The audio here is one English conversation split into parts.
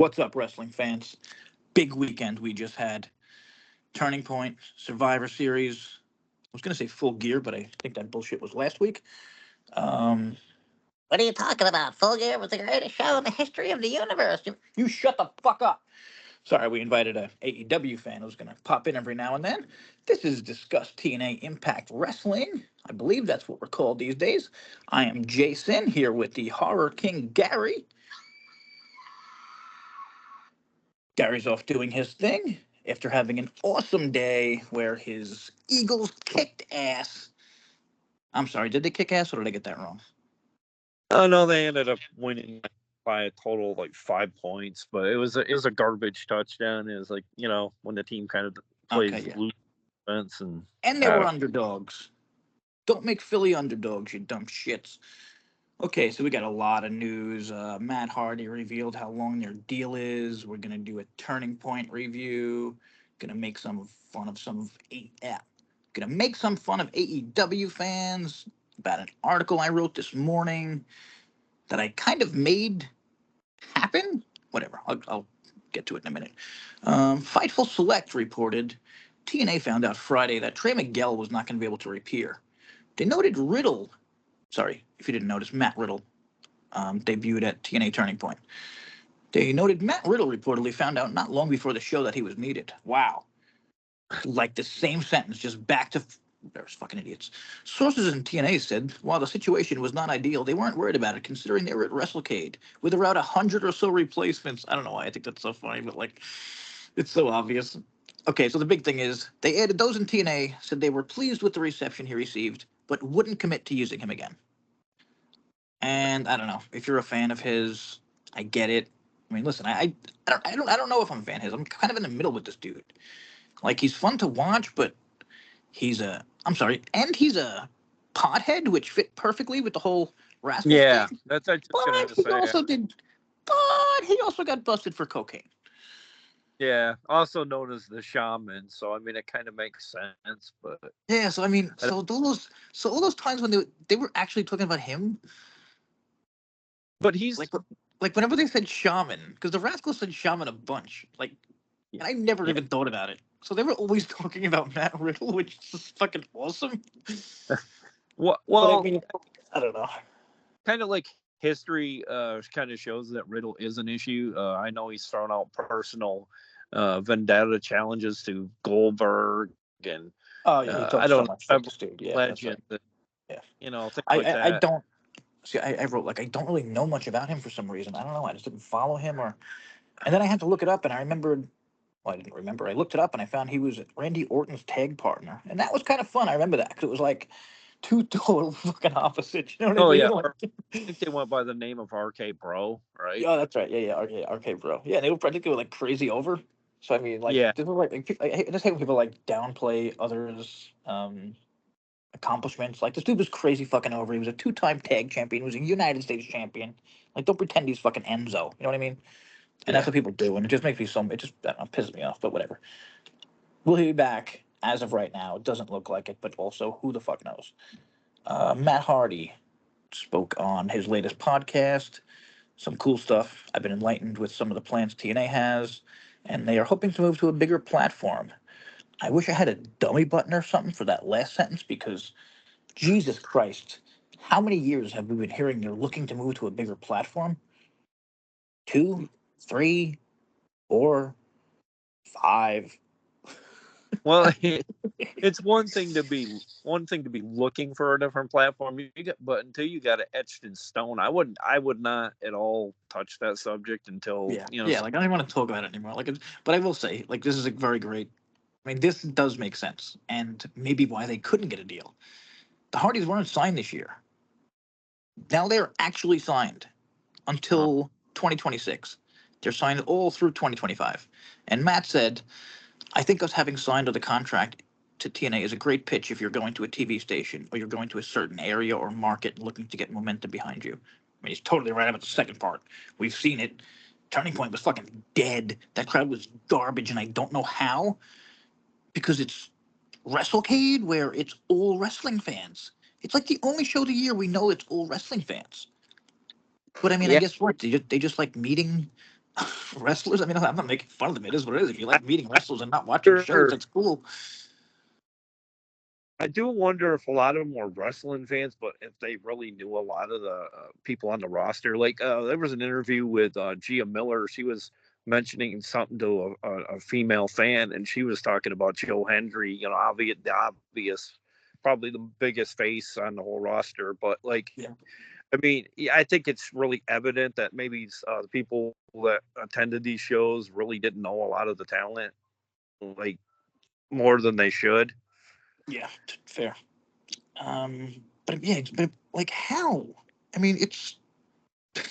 What's up, wrestling fans? Big weekend we just had. Turning Point, Survivor Series. I was going to say Full Gear, but I think that bullshit was last week. Um, What are you talking about? Full Gear was the greatest show in the history of the universe. you shut the fuck up. Sorry, we invited a AEW fan who's going to pop in every now and then. This is Discuss TNA Impact Wrestling. I believe that's what we're called these days. I am JaySin here with the Horror King Gary. Gary's off doing his thing after having an awesome day where his Eagles kicked ass. I'm sorry, did they kick ass or did I get that wrong? Oh no, they ended up winning by a total of like 5 points, but it was a garbage touchdown. It was like, when the team kind of plays loose defense and they were underdogs. Don't make Philly underdogs, you dumb shits. Okay, so we got a lot of news. Matt Hardy revealed how long their deal is. We're gonna do a Turning Point review. Gonna make some fun of AEW fans about an article I wrote this morning that I kind of made happen. Whatever, I'll get to it in a minute. Fightful Select reported TNA found out Friday that Trey Miguel was not going to be able to appear. They noted RiDDLE. Sorry, if you didn't notice, Matt RiDDLE debuted at TNA Turning Point. They noted Matt RiDDLE reportedly found out not long before the show that he was needed. Wow. Like the same sentence, just back to... There's fucking idiots. Sources in TNA said while the situation was not ideal, they weren't worried about it, considering they were at WrestleCade with around 100 or so replacements. I don't know why I think that's so funny, but like, it's so obvious. Okay, so the big thing is they added those in TNA said they were pleased with the reception he received, but wouldn't commit to using him again. And I don't know if you're a fan of his, I get it. I mean, listen, I don't know if I'm a fan of his. I'm kind of in the middle with this dude. Like, he's fun to watch, but he's a pothead, which fit perfectly with the whole Rascal yeah, thing. that's what I was But going to say. But he also got busted for cocaine. Yeah, also known as the Shaman. So I mean, it kind of makes sense. But yeah, so I mean, all those times when they were actually talking about him. But he's like whenever they said Shaman, because the Rascals said Shaman a bunch. Like, and I never even thought about it. So they were always talking about Matt RiDDLE, which is fucking awesome. Well, I mean, I don't know. Kind of like history kind of shows that RiDDLE is an issue. I know he's thrown out personal vendetta challenges to Goldberg and I don't so much shit, this dude. Yeah, Legend. Right. Yeah, things like that. I don't see. I wrote like I don't really know much about him for some reason. I don't know. I just didn't follow him, and then I had to look it up, and I remembered. Well, I didn't remember. I looked it up, and I found he was Randy Orton's tag partner, and that was kind of fun. I remember that because it was like two total fucking opposites. You know what I mean? Yeah. Like, I think they went by the name of RK Bro, right? Yeah, that's right. Yeah. RK Bro. Yeah, I think they were like crazy over. So I mean, like, yeah, this was like I just hate when people like downplay others' accomplishments. Like, this dude was crazy fucking over. He was a 2-time tag champion. He was a United States champion. Like, don't pretend he's fucking Enzo. You know what I mean? And that's what people do, and it just makes me it just I don't know, pisses me off. But whatever. Will he be back? As of right now, it doesn't look like it. But also, who the fuck knows? Matt Hardy spoke on his latest podcast. Some cool stuff. I've been enlightened with some of the plans TNA has, and they are hoping to move to a bigger platform. I wish I had a dummy button or something for that last sentence because, Jesus Christ, how many years have we been hearing they're looking to move to a bigger platform? 2, 3, 4, 5. Well, it's one thing to be looking for a different platform. But until you got it etched in stone, I would not at all touch that subject until Like I don't even want to talk about it anymore. But I will say, like, this is a very great. I mean, this does make sense, and maybe why they couldn't get a deal. The Hardys weren't signed this year. Now they're actually signed until 2026. They're signed all through 2025. And Matt said, I think us having signed the contract to TNA is a great pitch if you're going to a TV station or you're going to a certain area or market looking to get momentum behind you. I mean, he's totally right about the second part. We've seen it. Turning Point was fucking dead. That crowd was garbage, and I don't know how. Because it's WrestleCade, where it's all wrestling fans. It's like the only show of the year we know it's all wrestling fans. But I mean, I guess what they just like meeting Wrestlers. I mean, I'm not making fun of them. It is what it is. If you like meeting wrestlers and not watching shows, that's cool. I do wonder if a lot of them were wrestling fans, but if they really knew a lot of the people on the roster. Like there was an interview with Gia Miller. She was mentioning something to a female fan, and she was talking about Joe Hendry. You know, obvious, probably the biggest face on the whole roster. But like, Yeah. I mean, yeah, I think it's really evident that maybe the people that attended these shows really didn't know a lot of the talent, like more than they should. Yeah, fair. But yeah, but like how? I mean, it's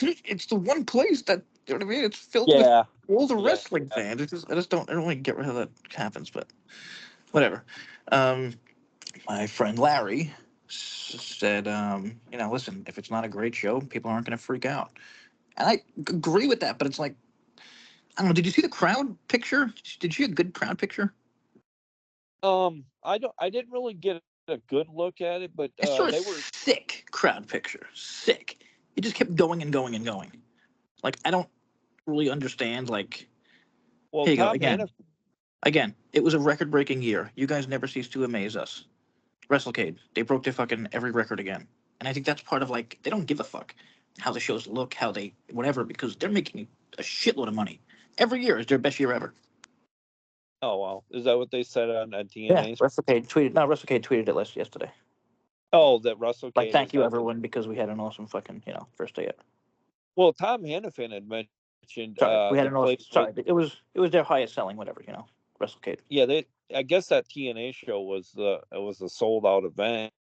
it's the one place that, you know what I mean. It's filled with Yeah, all the yeah. wrestling fans. I just don't really get how that happens, but whatever. Um, my friend Larry said, listen, if it's not a great show, people aren't going to freak out, and I agree with that. But it's like, I don't know. Did you see the crowd picture? Did you see a good crowd picture? I didn't really get a good look at it, but I saw a they were. sick crowd picture. Sick. It just kept going and going and going. Like, I don't really understand. Like, Well, here you go Tom again. Hannafin. Again, it was a record-breaking year. You guys never cease to amaze us. WrestleCade, they broke their fucking every record again, and I think that's part of, like, they don't give a fuck how the shows look, how they whatever, because they're making a shitload of money. Every year is their best year ever. Oh wow, is that what they said on Yeah, TNA's? WrestleCade tweeted it yesterday. Oh, that Russell Like, Cade thank is you helping. everyone because we had an awesome fucking first day yet. Well, Tom Hannafin had mentioned Sorry, we had the an awesome. place was. Sorry, it was their highest selling whatever. WrestleCade. Yeah, they. I guess that TNA show was a sold out event.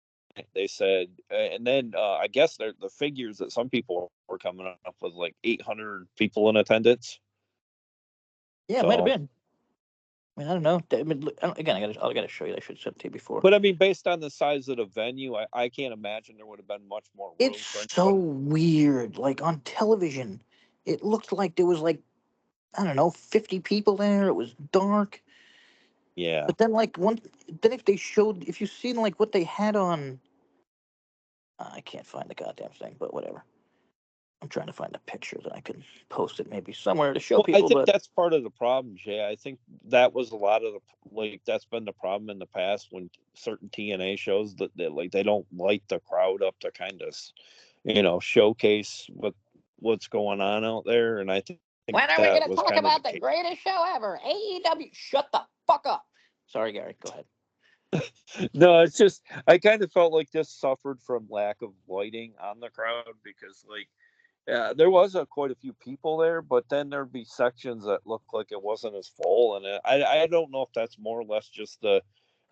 They said, and then I guess the figures that some people were coming up was like 800 people in attendance. Yeah, it might have So, been. I mean, I don't know. I mean, again, I gotta show you. I should send it to you before. but I mean, based on the size of the venue, I can't imagine there would have been much more room for It's so anybody. weird. Like on television, it looked like there was like, I don't know, 50 people there. It was dark. Yeah. But then then if you've seen like what they had on, I can't find the goddamn thing, but whatever. I'm trying to find a picture that I can post it maybe somewhere to show Well, I people. think But that's part of the problem, Jay. I think that was a lot of the that's been the problem in the past when certain TNA shows that they don't light the crowd up to kind of showcase what's going on out there, and I think When are we that going to was talk kind of the about the case. greatest show ever? AEW. Shut the fuck up. sorry, Gary, go ahead. No, it's just I kind of felt like this suffered from lack of lighting on the crowd because there was quite a few people there, but then there'd be sections that looked like it wasn't as full, and I don't know if that's more or less just the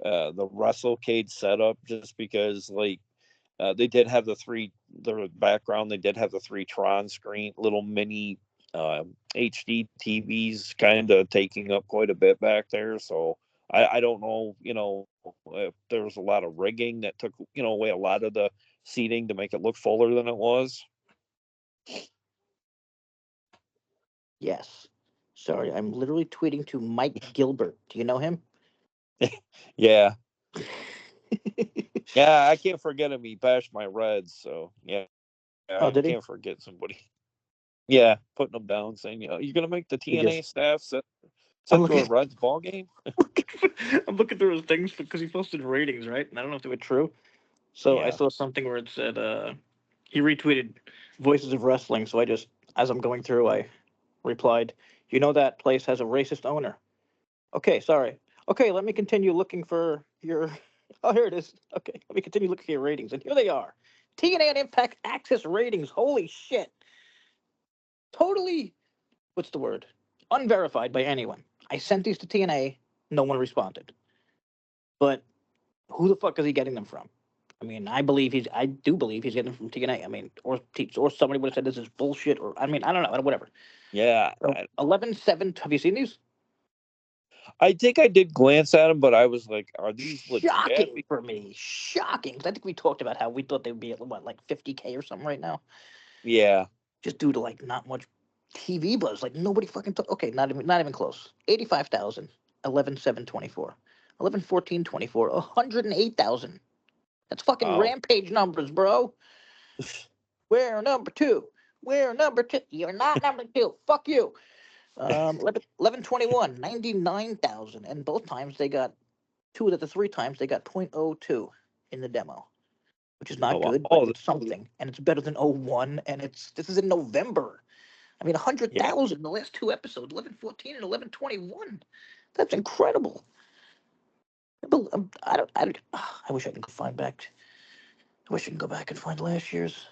WrestleCade setup, just because they did have the background, they did have the three Tron screen, little mini HD TVs, kind of taking up quite a bit back there, so. I don't know, if there was a lot of rigging that took, away a lot of the seating to make it look fuller than it was. Yes. Sorry, I'm literally tweeting to Mike Gilbert. Do you know him? Yeah. Yeah, I can't forget him. He bashed my Reds, so yeah, Oh, I did he? can't forget somebody. Yeah, putting them down, saying, you're gonna make the He TNA just. staff sit I'm through a looking. Reds ball game. I'm looking through his things because he posted ratings, right? And I don't know if they were true. So I Yeah. saw something where it said he retweeted Voices of Wrestling. So I just, as I'm going through, I replied, "You know that place has a racist owner." Okay, sorry. Okay, let me continue looking for your. Oh, here it is. Okay, let me continue looking for your ratings, and here they are. TNA and Impact Access ratings. Holy shit! Totally. What's the word? Unverified by anyone. I sent these to TNA. No one responded. But who the fuck is he getting them from? I mean, I do believe he's getting them from TNA. I mean, or somebody would have said this is bullshit, or I mean, I don't know, whatever. Yeah. So 11-7. Have you seen these? I think I did glance at them, but I was like, are these legit? Shocking for me. Shocking. 'Cause I think we talked about how we thought they would be at what, like 50K or something right now, Yeah. just due to like not much TV buzz. Like nobody fucking. Okay, not even close. 85,000. 11-7-24. 11-14-24. 108,000. That's fucking Wow. Rampage numbers, bro. We're number two. We're number two. You're not number two. Fuck you. 11/21, 99,000, and both times they got two of the three times they got .02 in the demo, which is Oh, not wow. good, but it's something, and it's better than '01, and this is in November. I mean, Yeah. 100,000 in the last two episodes, 11/14 and 11/21. That's incredible. I wish I could find back. I wish I could go back and find last year's.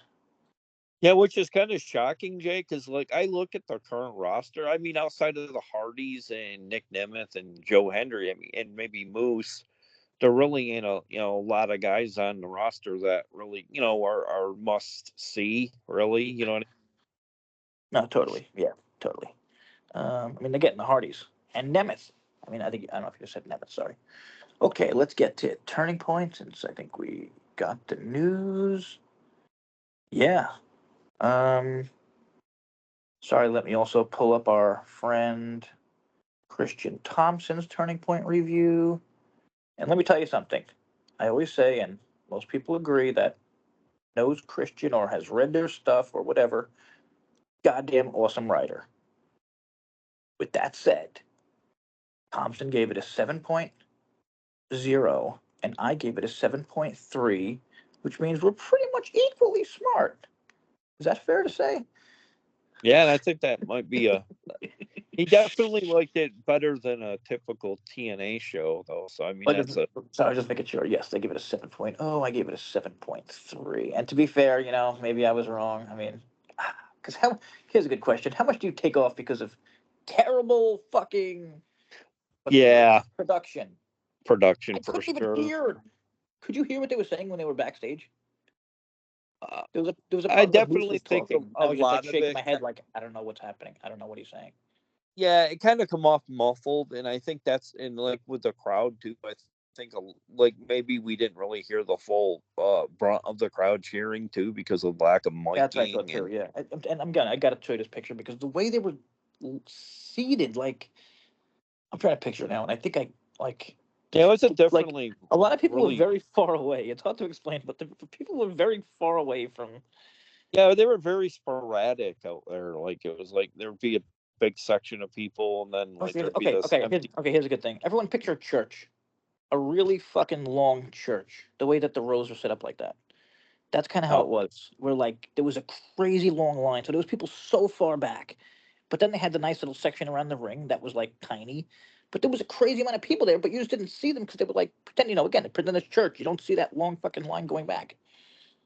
Yeah, which is kind of shocking, Jay, because like I look at the current roster. I mean, outside of the Hardys and Nick Nemeth and Joe Hendry, I mean, and maybe Moose, there really ain't a lot of guys on the roster that really are must see. Really, you know what I No, totally. Yeah, totally. I mean, they're getting the Hardys and Nemeth. I don't know if you said Nemeth. Sorry. Okay, let's get to Turning Point since I think we got the news. Yeah. Um. Sorry. Let me also pull up our friend Christian Thompson's Turning Point review. And let me tell you something. I always say, and most people agree, that knows Christian or has read their stuff or whatever. Goddamn awesome writer. With that said, Thompson gave it a 7.0, and I gave it a 7.3, which means we're pretty much equally smart. Is that fair to say? Yeah, and I think that might be a. He definitely liked it better than a typical TNA show, though. So I mean, that's a. So I was just making sure. Yes, they give it a 7.0. I gave it a 7.3. And to be fair, maybe I was wrong. I mean, because here's a good question. How much do you take off because of terrible fucking Yeah, production? production I for couldn't even sure. hear. Could you hear what they were saying when they were backstage? Uh, There was a I part where Moose definitely was think talking. I a was just like lot of shaking it. my head, like I don't know what's happening. I don't know what he's saying. Yeah, it kind of come off muffled, and I think that's in like with the crowd too. I think like maybe we didn't really hear the full brunt of the crowd cheering too because of lack of That's what I thought miking too. and. Yeah, and I got to show you this picture because the way they were seated, like I'm trying to picture it now, and I think I like Yeah, it was a like definitely a lot of people were really. very far away. It's hard to explain, but the people were very far away from. Yeah, they were very sporadic out there. Like it was like there'd be a big section of people, and then like there'd be Okay, this empty. here's a good thing. Everyone picture a church, a really fucking long church. The way that the rows are set up like that. That's kind of how Oh, it was. Where like there was a crazy long line, so there was people so far back, but then they had the nice little section around the ring that was like tiny, but there was a crazy amount of people there, but you just didn't see them because they were like pretend, again, pretend it's church. You don't see that long fucking line going back.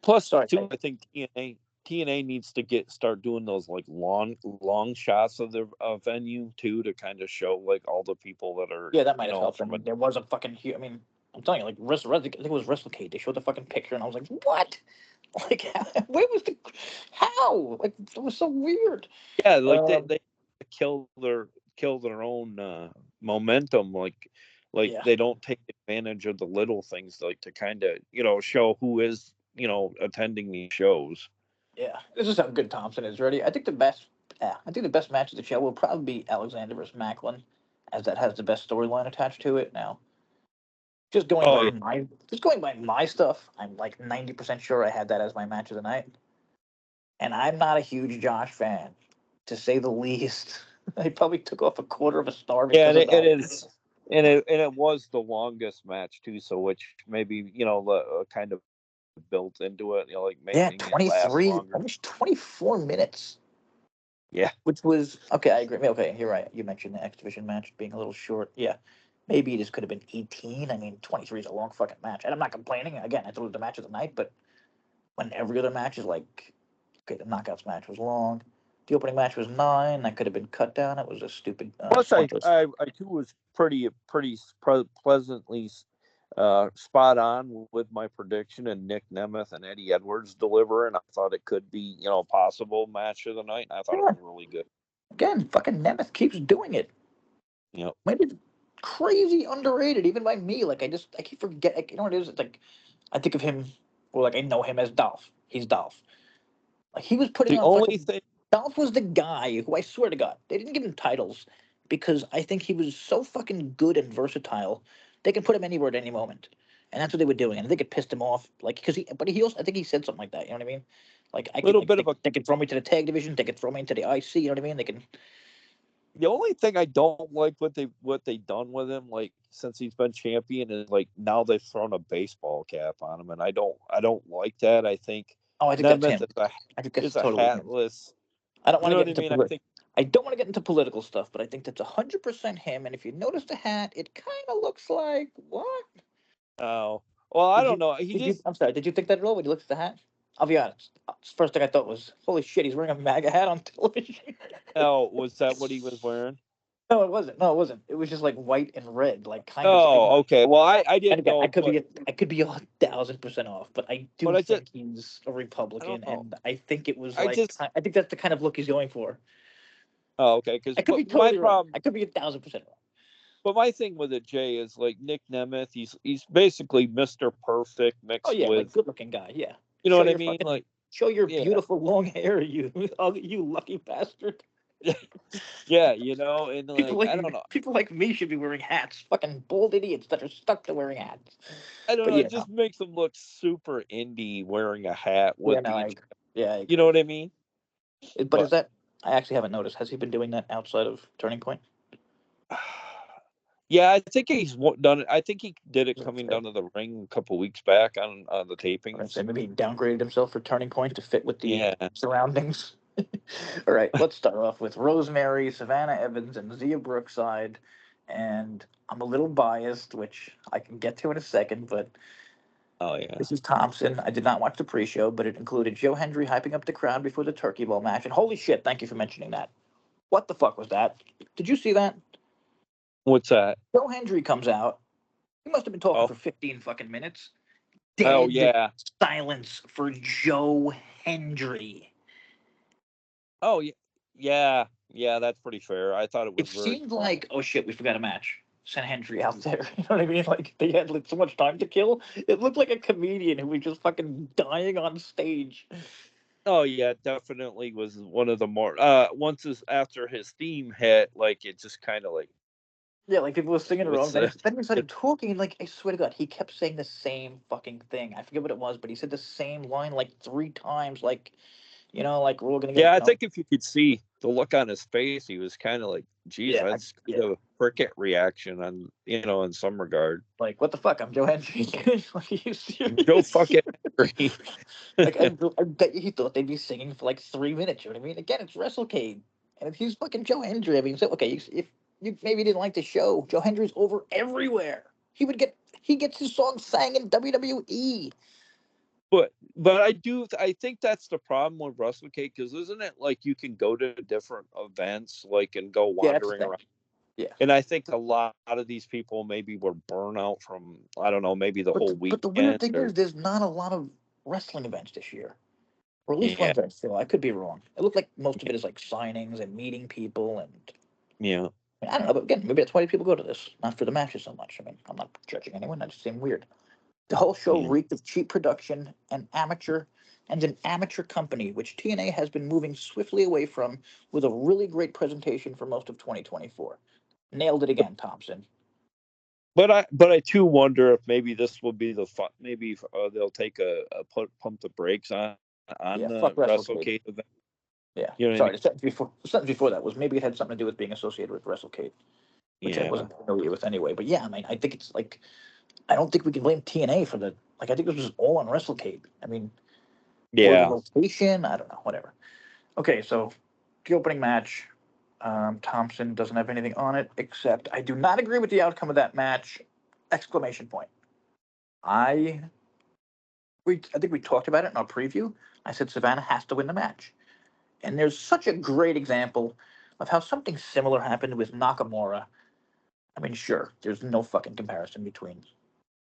plus Sorry, too, I think TNA needs to start doing those like long shots of the venue too to kind of show like all the people that are yeah, that might have helped. I from a. mean, there was a fucking huge. I mean, I'm telling you, like I think it was WrestleCade. They showed the fucking picture, and I was like, what? Like, where was the? How? Like, it was so weird. Yeah, like Um, they kill their own momentum. Like yeah. they don't take advantage of the little things like to kind of show who is attending these shows. Yeah, this is how good Thompson is. Ready? I think the best. Yeah, I think the best match of the show will probably be Alexander versus Macklin, as that has the best storyline attached to it. Now, Oh yeah, just going by my stuff, I'm like 90% sure I had that as my match of the night. And I'm not a huge Josh fan, to say the least. I probably took off a quarter of a star yeah, because and of it that. is, and it was the longest match too. So which maybe kind of built into it, like Yeah, making it last 23, longer. almost 24 minutes. Yeah, Which was okay. I agree. Okay, you're right. You mentioned the X Division match being a little short. Yeah, maybe this could have been 18. I mean, 23 is a long fucking match, and I'm not complaining. Again, I thought it was the match of the night, but when every other match is like, okay, the knockouts match was long. The opening match was 9. That could have been cut down. It was a stupid, plus pointless. I too was pretty pleasantly spot on with my prediction, and Nick Nemeth and Eddie Edwards deliver, and I thought it could be a possible match of the night. And I thought it Yeah, was really good. again, fucking Nemeth keeps doing it. You know, Maybe it's crazy underrated, even by me. Like I keep forgetting. Like, you know what it is? It's like I think of him, or like I know him as Dolph. He's Dolph. Like he was putting the on only fucking. thing, Dolph was the guy who I swear to God they didn't give him titles because I think he was so fucking good and versatile. They can put him anywhere at any moment, and that's what they were doing. And I think it pissed him off, like because he also I think he said something like that. You know what I mean? Like I could little like bit of a they could throw me to the tag division, they could throw me into the IC. You know what I mean? They can. The only thing I don't like what they done with him, like since he's been champion, is like now they've thrown a baseball cap on him, and I don't like that. I think Oh, I think that's Nemeth him. I think that's is a totally him. hatless. I don't You want to know get what I into mean? I don't want to get into political stuff, but I think that's 100% him. And if you notice the hat, it kind of looks like what? Oh, well, I Did don't you? know. He Did you? just I'm sorry. Did you think that at all when you looked at the hat? I'll be honest. First thing I thought was, "Holy shit, he's wearing a MAGA hat on television." oh, was that what he was wearing? No, it wasn't. No, it wasn't. It was just like white and red, like kind of. Oh, okay. Well, I And didn't again, know, I could be 1,000% off, but I do but think he's a I don't Republican, know. and I think it was I like just I think that's the kind of look he's going for. oh, okay. Because I could be my totally wrong. problem, I could be 1,000% wrong. but my thing with it, Jay, is like Nick Nemeth. He's basically Mr. Perfect Oh mixed yeah, like with, good looking guy. Yeah, you know show what I your mean? fucking Like, show your yeah, beautiful long hair, you oh, you lucky bastard. yeah, and People like like I don't know. people like me should be wearing hats. Fucking bald idiots that are stuck to wearing hats. I don't But know. yeah, It no, just makes him look super indie wearing a hat yeah, with no, the, yeah, I you know agree. what I mean? But is But that I actually haven't noticed. Has he been doing that outside of Turning Point? yeah, I think he's done it. I think he did it coming Okay. down to the ring a couple weeks back on the Or tapings. say maybe he downgraded himself for Turning Point to fit with the Yeah. surroundings. All right, let's start off with Rosemary, Savannah Evans, and Zia Brookside. And I'm a little biased, which I can get to in a second, but Oh yeah. this is Thompson. I did not watch the pre-show, but it included Joe Hendry hyping up the crowd before the Turkey Bowl match. And holy shit, thank you for mentioning that. What the fuck was that? Did you see that? What's that? Joe Hendry comes out. He must have been talking Oh, for 15 fucking minutes. oh Dead yeah. silence for Joe Hendry. Oh yeah. Yeah. Yeah. That's pretty fair. I thought it It was very seemed calm. like, oh shit, we forgot a match. Sent Hendry out there. You know what I mean? Like they had like so much time to kill. It looked like a comedian who was just fucking dying on stage. Oh yeah, definitely was one of the more once after his theme hit, like it just kind of like Yeah, like people were singing it was around. Then he started talking, and like I swear to God, he kept saying the same fucking thing. I forget what it was, but he said the same line like 3 times. Like like we're all gonna get yeah. I think if you could see the look on his face, he was kind of like, "Geez, yeah, that's yeah. kind of a cricket reaction on in some regard." Like what the fuck? I'm Joe Hendry. Like, are you Joe serious? fucking Henry. Like I bet you he thought they'd be singing for like 3 minutes. You know what I mean? Again, it's WrestleCade, and if he's fucking Joe Hendry, I mean, so okay, if you maybe didn't like the show, Joe Hendry's over everywhere. He gets his songs sang in WWE. But I think that's the problem with WrestleCade, because isn't it like you can go to different events like and go Yeah, that's the wandering thing. around, Yeah, and I think a lot of these people maybe were burnout from, I don't know, maybe the whole but the weird weekend thing or is, there's not a lot of wrestling events this year, or at least yeah, ones I feel. I could be wrong. It looked like most of it is like signings and meeting people, and yeah. I don't know. But again, maybe that's why people go to this, not for the matches so much. I mean, I'm not judging anyone. That just seemed weird. The whole show Yeah. reeked of cheap production and an amateur company, which TNA has been moving swiftly away from with a really great presentation for most of 2024. Nailed it again, Thompson. But I too wonder if maybe this will be the fun. Maybe they'll take pump the brakes on Yeah, the fuck WrestleCade. WrestleCade event. Yeah, You know what I mean? sorry. The sentence before that was maybe it had something to do with being associated with WrestleCade, which I Yeah. wasn't familiar with anyway. But yeah, I mean, I think it's like I don't think we can blame TNA for the like. I think this was all on WrestleCade. I mean, or the Yeah. location. I don't know. Whatever. Okay, so the opening match. Thompson doesn't have anything on it except I do not agree with the outcome of that match! Exclamation point. I I think we talked about it in our preview. I said Savannah has to win the match, and there's such a great example of how something similar happened with Nakamura. I mean, sure, there's no fucking comparison between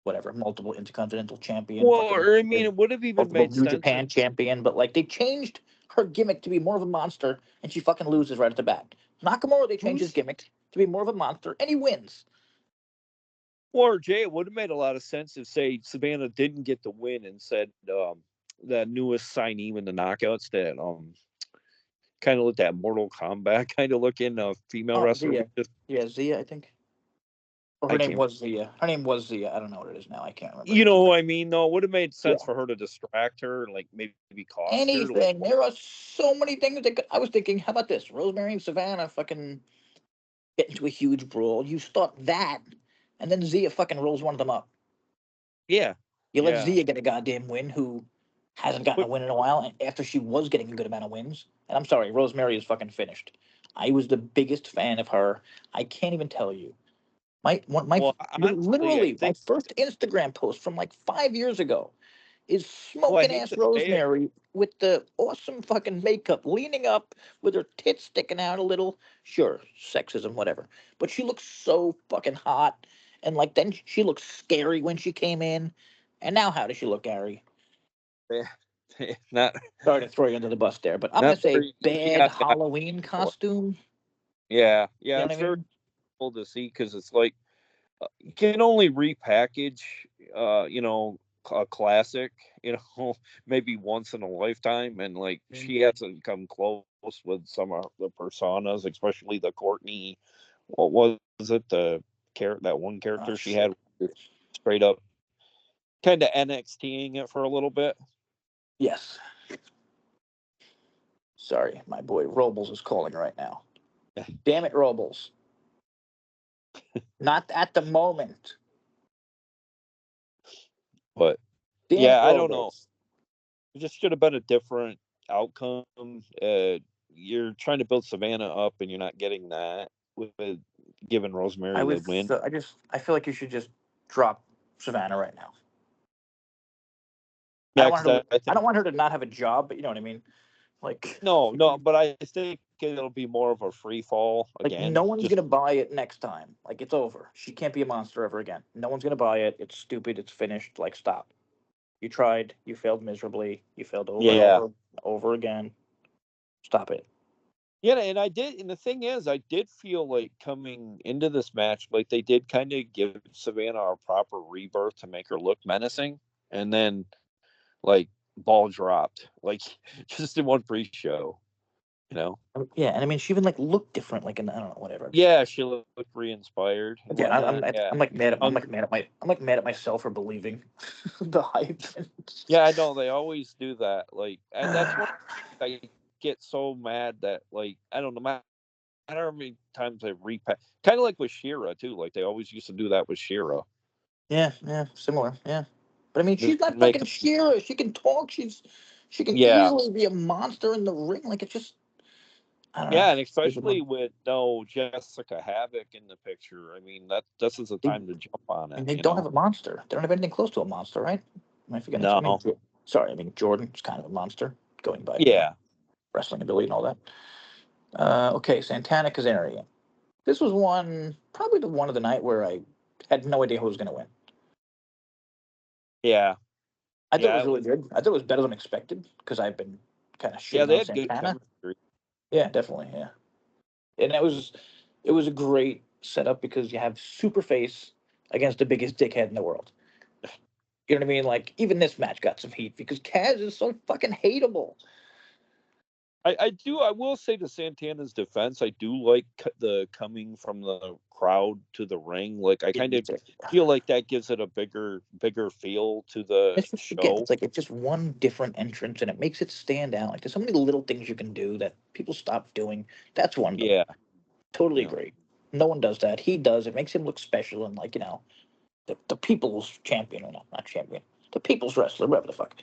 whatever multiple Intercontinental Champion, Well, fucking or I mean, it would have even multiple made New sense Japan Champion, but like they changed her gimmick to be more of a monster, and she fucking loses right at the bat. Nakamura, they changed his who's gimmick to be more of a monster, and he wins. or Jay. It would have made a lot of sense if, say, Savannah didn't get the win and said the newest signee in the knockouts that kind of looked that Mortal Kombat kind of looking female Oh, wrestler. Zia. Yeah, Zia, I think. Or her I name can't. was Zia. Her name was Zia. I don't know what it is now. I can't remember. You know what I mean? No, it would have made Yeah. sense for her to distract her, like maybe cost her. Like, Anything. There are so many things that I was thinking. How about this? Rosemary and Savannah fucking get into a huge brawl. You start that, and then Zia fucking rolls one of them up. Yeah. You let Yeah. Zia get a goddamn win, who hasn't gotten a But win in a while, and after she was getting a good amount of wins. And I'm sorry, Rosemary is fucking finished. I was the biggest fan of her. I can't even tell you. well, honestly, I Literally my think. first Instagram post from like 5 years ago is Well, I smoking hate ass to say it. Rosemary with the awesome fucking makeup, leaning up with her tits sticking out a little. Sure, sexism, whatever. But she looks so fucking hot. And like then she looked scary when she came in. And now how does she look, Gary? Not Sorry to throw you under the bus there, but I'm gonna not say very. bad Yeah. Yeah. Halloween costume. Yeah. You Yeah. know what It's I very mean? cool to see because it's like you can only repackage, a classic, maybe once in a lifetime, and like Mm. she hasn't come close with some of the personas, especially the Courtney. What was it? That one Oh character she shit. had, straight up kind of NXTing it for a little bit. Yes. Sorry, my boy Robles is calling right now. Damn it, Robles. Not at the moment. But Damn it, yeah, I don't know. Robles. It just should have been a different outcome. You're trying to build Savannah up, and you're not getting that with giving Rosemary the win. I feel like you should just drop Savannah right now. Yeah, because I I don't think want her to not have a job, but you know what I mean? Like no, but I think it'll be more of a free fall like again. no one's Just gonna buy it next time. Like it's over. She can't be a monster ever again. No one's gonna buy it. It's stupid. It's finished. Like stop. You tried. You failed miserably. You failed over and yeah, over, over again. Stop it. yeah, and I did. And the thing is, I did feel like coming into this match, like they did kind of give Savannah a proper rebirth to make her look menacing, and then like ball dropped, like just in one pre-show, you know. Yeah, and I mean, she even like looked different. Like, in, I don't know, whatever. Yeah, she looked re-inspired and Again, whatnot. Yeah, I'm like mad at myself for believing the hype. yeah, I know they always do that. Like, and that's one I get so mad that like I don't know, no matter how many times they repack, kind of like with Shira too. Like they always used to do that with Shira. Yeah, similar. Yeah, but I mean, she's Just not make fucking Shira. She can talk. She can yeah, easily be a monster in the ring. Like it's just, I don't know. yeah, and Stupid especially one. with no Jessica Havoc in the picture. I mean, this is the They, time to jump on it. and they don't have a monster. They don't have anything close to a monster, right? Am I forgetting? I mean, No, sorry. I mean, Jordan's kind of a monster, going by yeah, wrestling ability and all that. Okay, Santana Kazarian. This was probably the one of the night where I had no idea who was going to win. yeah, I thought it yeah. was It really was good. I thought it was better than expected because I've been kind of yeah. shitting They on had good Santana. chemistry. Yeah, definitely. Yeah, and it was a great setup because you have Superface against the biggest dickhead in the world. You know what I mean? Like even this match got some heat because Kaz is so fucking hateable. I do. I will say to Santana's defense, I do like the coming from the crowd to the ring. Like I Yeah, kind me of too. feel like that gives it a bigger feel to the It's just again, show. it's just one different entrance, and it makes it stand out. Like there's so many little things you can do that people stop doing. That's one of them. Yeah, Totally yeah, agree. No one does that. He does. It makes him look special and like the people's champion or not champion, the people's wrestler, whatever the fuck.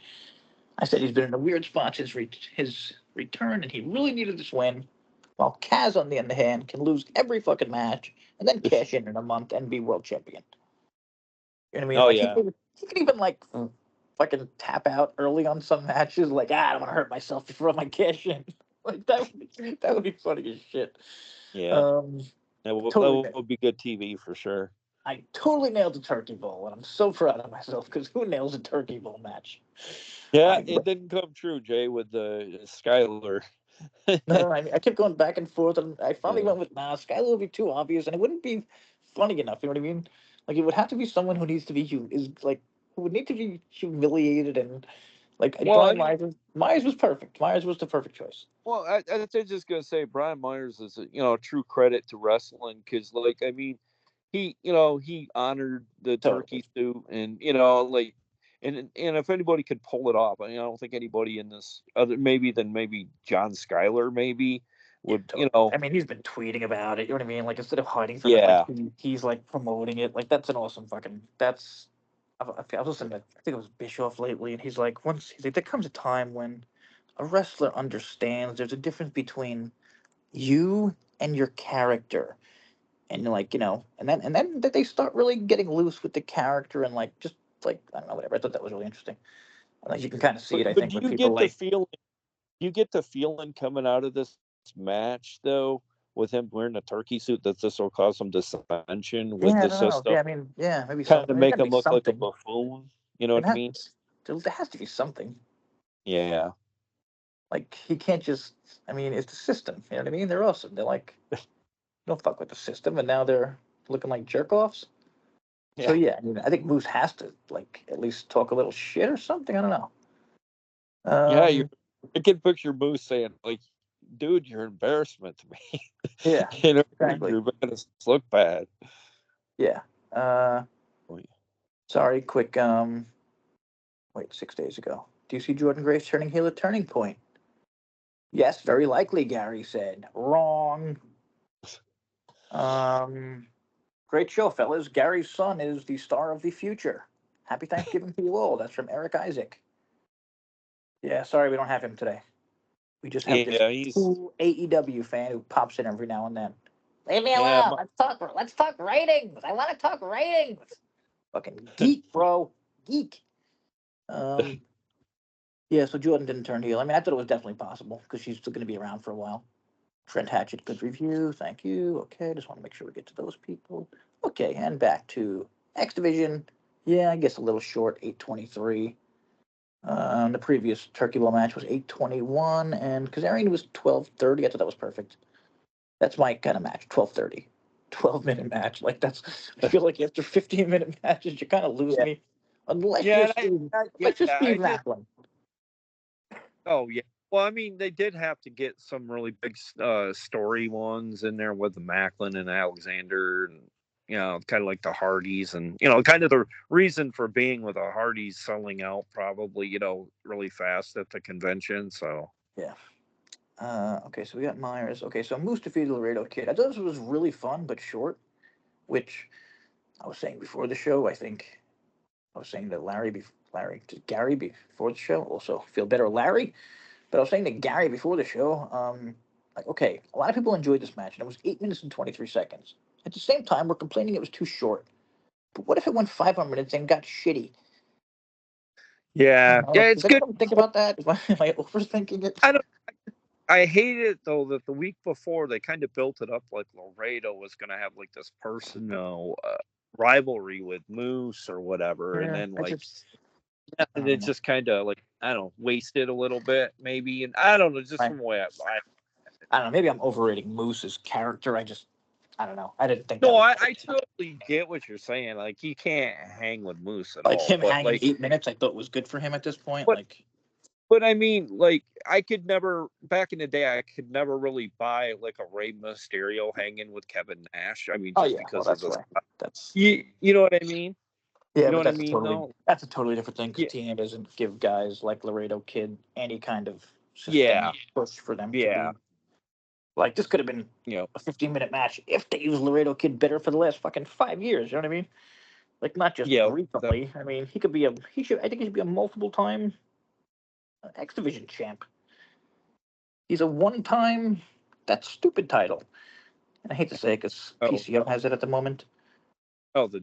I said he's been in a weird spot since his return, and he really needed this win. While Kaz, on the other hand, can lose every fucking match and then cash in a month and be world champion. You know what I mean? oh Like yeah, he can even like fucking tap out early on some matches. Like I don't want to hurt myself before my cash in. Like that would be funny as shit. yeah. Um, That totally. would be good TV for sure. I totally nailed the turkey bowl, and I'm so proud of myself because who nails a turkey bowl match? Yeah, I it didn't come true, Jay, with the Skyler. no, I kept going back and forth, and I finally Yeah, went with nah. Skylar would be too obvious, and it wouldn't be funny enough. You know what I mean? Like it would have to be someone who needs to be who would need to be humiliated and like well, I Brian mean, Myers was perfect. Myers was the perfect choice. well, I was just gonna say Brian Myers is a true credit to wrestling because, like, I mean, he honored the Totally. turkey suit, and like, and if anybody could pull it off, I mean, I don't think anybody in this other maybe John Schuyler maybe, would, Totally. I mean, he's been tweeting about it. You know what I mean? Like, instead of hiding from it, yeah. like he's like promoting it. Like, that's an awesome fucking. That's. I was listening to, I think it was Bischoff lately, and he's like, there comes a time when a wrestler understands there's a difference between you and your character, and like, and then that they start really getting loose with the character and like just like I don't know, whatever. I thought that was really interesting. Like, you can kind of see it, I But think, do when you people get the like. feeling? You get the feeling coming out of this match though, with him wearing a turkey suit, that this will cause some dissension with Yeah, I the don't know. system, Yeah, I mean, yeah, maybe kind something. of There's make got to him be look like a something. buffoon. You know It what I has, mean? there has to be something. Yeah. Like, he can't just. I mean, it's the system. You know what I mean? They're awesome. They're like, don't fuck with the system, and now they're looking like jerk offs. So Yeah. yeah, I mean, I think Moose has to like at least talk a little shit or something. I don't know. Yeah. Um, I can picture Moose saying, like, dude, you're an embarrassment to me. yeah, exactly. You're making us look bad. Yeah. Uh, sorry. Quick. Wait, 6 days ago. Do you see Jordan Grace turning heel at Turning Point? Yes, very likely. Gary said. Wrong. Um, Great show, fellas. Gary's son is the star of the future. Happy Thanksgiving to you all. That's from Eric Isaac. Yeah, sorry we don't have him today. We just have this Yeah, he's cool AEW fan who pops in every now and then. Leave me yeah. alone. Let's talk ratings. I want to talk ratings. Fucking geek, bro. Geek. Um, yeah, so Jordan didn't turn heel. I mean, I thought it was definitely possible because she's still going to be around for a while. Trent Hatchett, good review. Thank you. Okay, just want to make sure we get to those people. Okay, and back to X Division. Yeah, I guess a little short, 823. The previous Turkey Bowl match was 821, and Kazarian was 1230. I thought that was perfect. That's my kind of match, 1230. 12-minute match. Like, that's, I feel like after 15-minute matches, you kind of lose Yeah. me. Unless you're Yeah, Steve, yeah. I just Macklin. Oh yeah. Well, I mean, they did have to get some really big story ones in there with the Macklin and Alexander, and kind of like the Hardys, and kind of the reason for being with the Hardys selling out probably really fast at the convention. So Yeah. Okay, so we got Myers. Okay, so Moose defeated Laredo Kid. I thought this was really fun but short, which I was saying before the show. I think I was saying that Gary before the show. Also, feel better, Larry. But I was saying to Gary before the show, like, okay, a lot of people enjoyed this match, and it was 8 minutes and 23 seconds. At the same time, we're complaining it was too short. But what if it went 5 minutes and got shitty? I don't yeah, know. yeah, Like, it's does good. anyone think about that? Am I overthinking it? I don't. I hate it though that the week before they kind of built it up like Laredo was going to have like this personal rivalry with Moose or whatever, and Yeah, then I like just, I and don't it know. just kind of like I don't know, wasted a little bit maybe, and I don't know, just Right. from the way I don't know. Maybe I'm overrating Moose's character. I don't know. I didn't think that no, was I totally get what you're saying. Like he can't hang with Moose at like all, him but hanging 8 minutes. I thought was good for him at this point. but Like, but I mean, like I could never back in the day, I could never really buy like a Rey Mysterio hanging with Kevin Nash. I mean, oh just yeah, well because of that's the why. That's you know what I mean? yeah, You know but what I mean? Though. that's a totally different thing because Yeah. TNA doesn't give guys like Laredo Kid any kind of Yeah. systemic push for them to Yeah. be like. This could have been You know. a 15-minute match if they used Laredo Kid better for the last fucking 5 years. You know what I mean? Like, not just Yeah. recently. I mean, he should. I think he should be a multiple time X Division champ. He's a one-time. That stupid title. And I hate to say it because Oh. PCO has it at the moment. Oh, the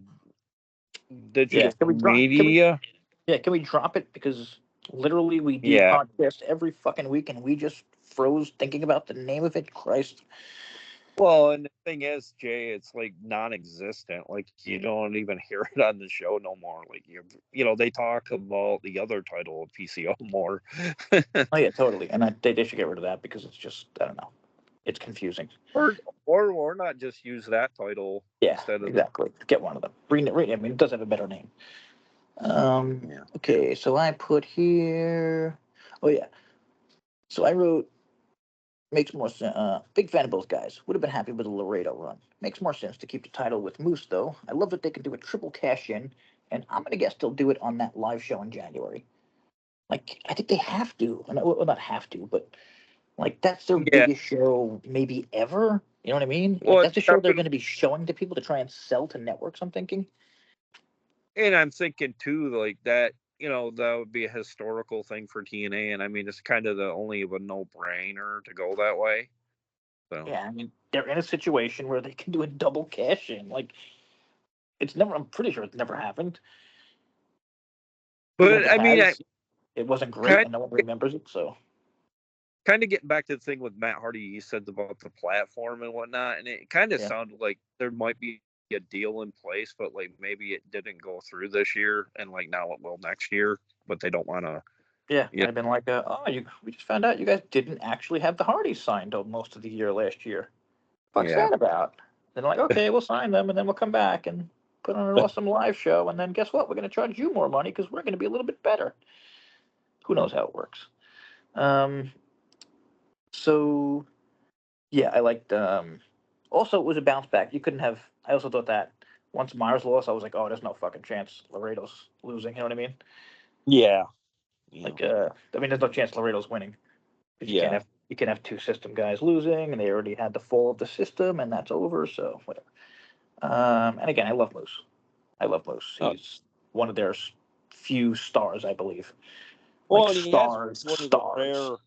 Yeah, digital can we drop? media. Yeah, can we drop it? Because literally, we do Yeah. podcasts every fucking week, and we just froze thinking about the name of it. Christ. Well, and the thing is, Jay, it's like non-existent. Like you don't even hear it on the show no more. Like they talk about the other title of PCO more. Oh yeah, totally. And they should get rid of that because it's just, I don't know. It's confusing. or not just use that title Yeah, instead of the. exactly. Get one of them. I mean, it does have a better name. Yeah. Okay, so I put here. Oh yeah. So I wrote makes more sense. Big fan of both guys. Would have been happy with a Laredo run. Makes more sense to keep the title with Moose though. I love that they can do a triple cash in, and I'm gonna guess they'll do it on that live show in January. Like, I think they have to. Well, not have to, but Like, that's their biggest show maybe ever. You know what I mean? Like, Well, that's the show they're going to be showing to people to try and sell to networks, I'm thinking. and I'm thinking too, like that, that would be a historical thing for TNA, and I mean, it's kind of the only of a no-brainer to go that way. So Yeah, I mean, they're in a situation where they can do a double cash in. Like, I'm pretty sure it's never happened. Even if but it I mean, has, it wasn't great and no one remembers it, so. Kind of getting back to the thing with Matt Hardy, you said about the platform and whatnot, and it kind of sounded like there might be a deal in place, but like maybe it didn't go through this year, and like now it will next year, but they don't want to. Yeah, might have been like, we just found out you guys didn't actually have the Hardys signed most of the year last year. What's that about? Then like, okay, we'll sign them, and then we'll come back and put on an awesome live show, and then guess what? We're going to charge you more money because we're going to be a little bit better. Who knows how it works? So, yeah, I liked. Also, it was a bounce back. You couldn't have. I also thought that once Myers lost, I was like, oh, there's no fucking chance Laredo's losing. You know what I mean? Yeah. Like, I mean, there's no chance Laredo's winning. Because you can't have two system guys losing, and they already had the fall of the system, and that's over. So whatever. And again, I love Moose. I love Moose. He's one of their few stars, I believe. Well, Like and he has stars. one of the rare.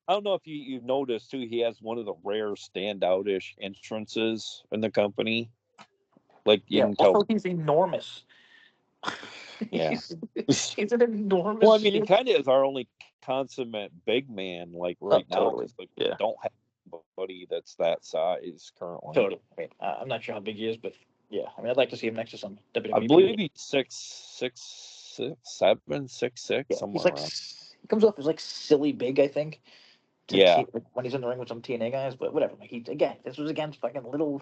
I don't know if you've noticed too. He has one of the rare standout-ish entrances in the company. Like you can tell. Also, he's enormous. Yeah. he's an enormous. Well, I mean, he kind of is our only consummate big man, like right now. Totally. Like, we don't have anybody that's that size currently. Totally. I mean, I'm not sure how big he is, but yeah, I mean, I'd like to see him next to some WWE. I believe he's 6'7", 6'6", somewhere around. He comes off as like silly big, I think. When he's in the ring with some TNA guys, but whatever. This was against fucking a little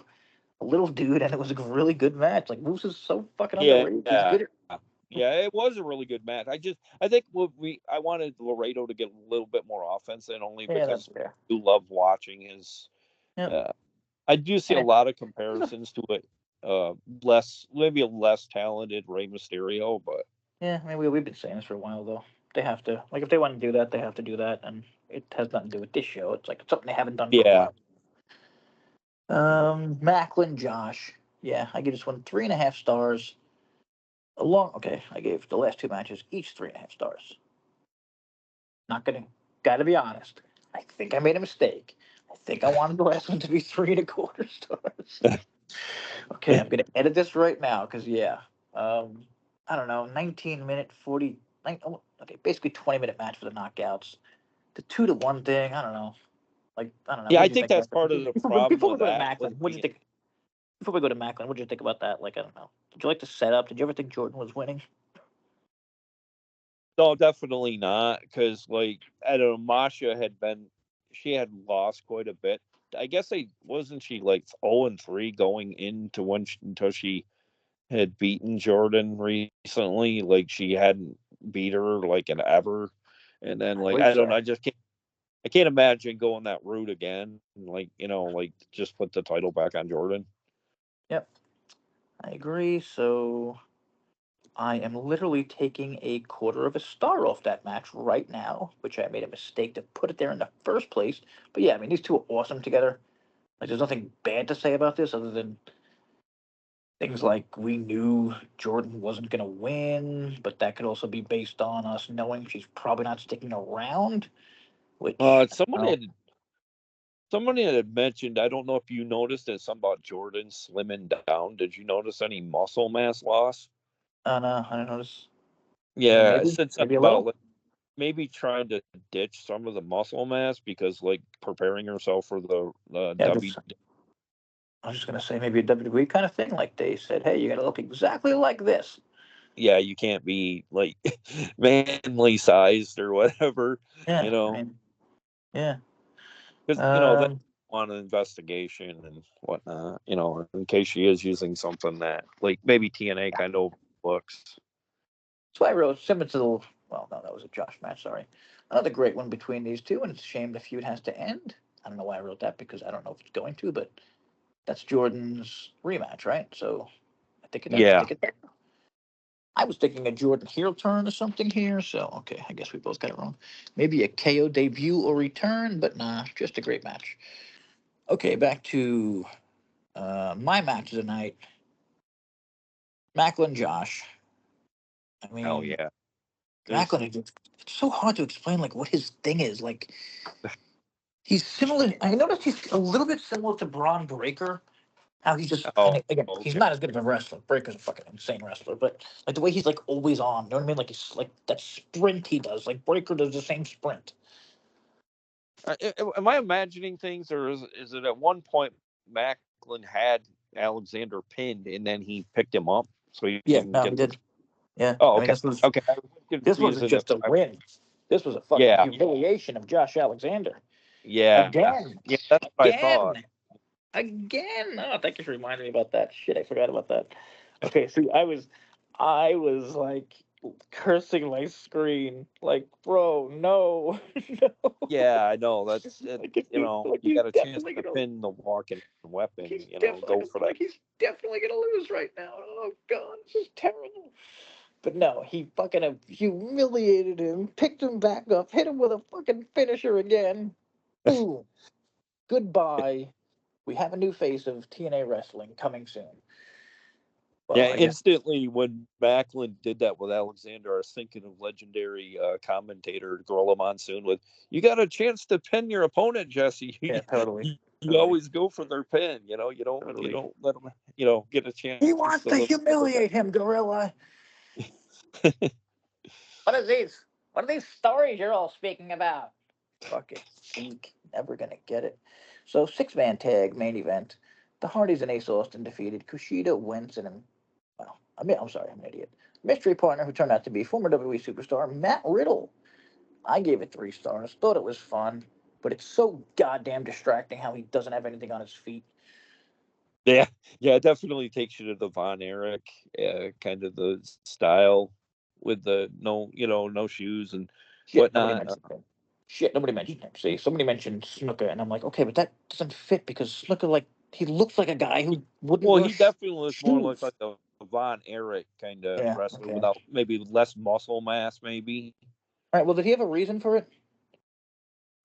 dude, and it was a really good match. Like Moose is so fucking underrated. He's good at. Yeah, it was a really good match. I think I wanted Laredo to get a little bit more offense, and only because I do love watching his. I do see a lot of comparisons to it. Maybe a less talented Rey Mysterio, but yeah, I mean we've been saying this for a while though. They have to, like, if they want to do that, they have to do that, and it has nothing to do with this show. It's like something they haven't done for a while. Macklin Josh, yeah, I give this one 3.5 stars. I gave the last two matches each 3.5 stars. Gotta be honest. I think I made a mistake. I think I wanted the last one to be 3.25 stars. Okay, I'm gonna edit this right now because I don't know, 19-minute, basically 20-minute match for the knockouts. The 2-to-1 thing, I don't know. Like, I don't know. Yeah, I think that's part of the problem. Before we go to Macklin, what did you think? Before we go to Macklin, what did you think about that? Like, I don't know. Did you like the setup? Did you ever think Jordan was winning? No, definitely not. Because, like, I don't know, Masha she had lost quite a bit. I guess wasn't she like 0-3 going into until she had beaten Jordan recently. Like she hadn't beat her like in ever. And then like I don't know, I can't imagine going that route again. Like, like just put the title back on Jordan. Yep. I agree. So I am literally taking 1/4 star off that match right now, which I made a mistake to put it there in the first place. But yeah, I mean, these two are awesome together. Like, there's nothing bad to say about this other than things like we knew Jordan wasn't going to win, but that could also be based on us knowing she's probably not sticking around. Which somebody had mentioned, I don't know if you noticed it, something about Jordan slimming down. Did you notice any muscle mass loss? Oh no, I didn't notice. Yeah, I said something about maybe trying to ditch some of the muscle mass because like preparing herself for the W. I was just gonna say maybe a WWE kind of thing. Like they said, hey, you gotta look exactly like this. Yeah, you can't be like manly sized or whatever. Yeah, I mean, yeah. Because they want an investigation and whatnot. In case she is using something that like maybe TNA kind of looks. That's why I wrote similar to the. Well, no, that was a Josh match. Sorry, another great one between these two, and it's a shame the feud has to end. I don't know why I wrote that because I don't know if it's going to, but that's Jordan's rematch, right? So I think it does. Yeah. I was thinking a Jordan heel turn or something here, so okay, I guess we both got it wrong. Maybe a KO debut or return, but nah, just a great match. Okay, back to my match of the night. Macklin Josh. I Oh mean, yeah. There's Macklin, it's so hard to explain like what his thing is. Like he's similar. I noticed he's a little bit similar to Braun Breaker. How he's just, and oh again, he's okay. not as good of a wrestler. Breaker's a fucking insane wrestler, but like the way he's like always on, you know what I mean? Like he's like that sprint he does. Like Breaker does the same sprint. Am I imagining things, or is it at one point Macklin had Alexander pinned and then he picked him up so he Yeah, can no, he get the? did. Yeah, Oh, I mean okay, okay. I was this wasn't confusing the. just a win. This was a fucking Yeah, humiliation of Josh Alexander yeah, again, yeah. That's what I thought. again. Again. Oh, thank you for reminding me about that. Shit, I forgot about that. Okay, see, I was like cursing my screen, like, bro, no, no. Yeah, I know. That's it. Like, if You know, like you he's got a chance definitely to gonna, pin the walking weapon. he's You know, definitely go for that. like he's definitely gonna lose right now. Oh god, this is terrible. But no, he fucking humiliated him, picked him back up, hit him with a fucking finisher again. Boom. Goodbye. We have a new face of TNA wrestling coming soon. Well, Yeah, I guess. instantly when Macklin did that with Alexander, I was thinking of legendary commentator Gorilla Monsoon with, "You got a chance to pin your opponent, Jesse. Yeah, totally. You Totally. always go for their pin. You know, you Totally. don't let them, get a chance He wants to to look like humiliate him, Gorilla. that." What are these stories you're all speaking about? Fucking geek. Never gonna get it. So, six-man tag main event. The Hardys and Ace Austin defeated Kushida, Wentz, and well, I'm sorry, I'm an idiot. Mystery partner who turned out to be former WWE superstar Matt Riddle. I gave it 3 stars. Thought it was fun, but it's so goddamn distracting how he doesn't have anything on his feet. Yeah, yeah, it definitely takes you to the Von Erich kind of the style with the no, no shoes and Shit, nobody whatnot. mentioned him. Shit, nobody mentioned him. See, somebody mentioned Snooker, and I'm like, okay, but that doesn't fit because Snooker, like, he looks like a guy who wouldn't Well, wear he definitely looks more shoes. like a Von Erich kind of Yeah, wrestler okay. without maybe less muscle mass, maybe. All right, well, did he have a reason for it?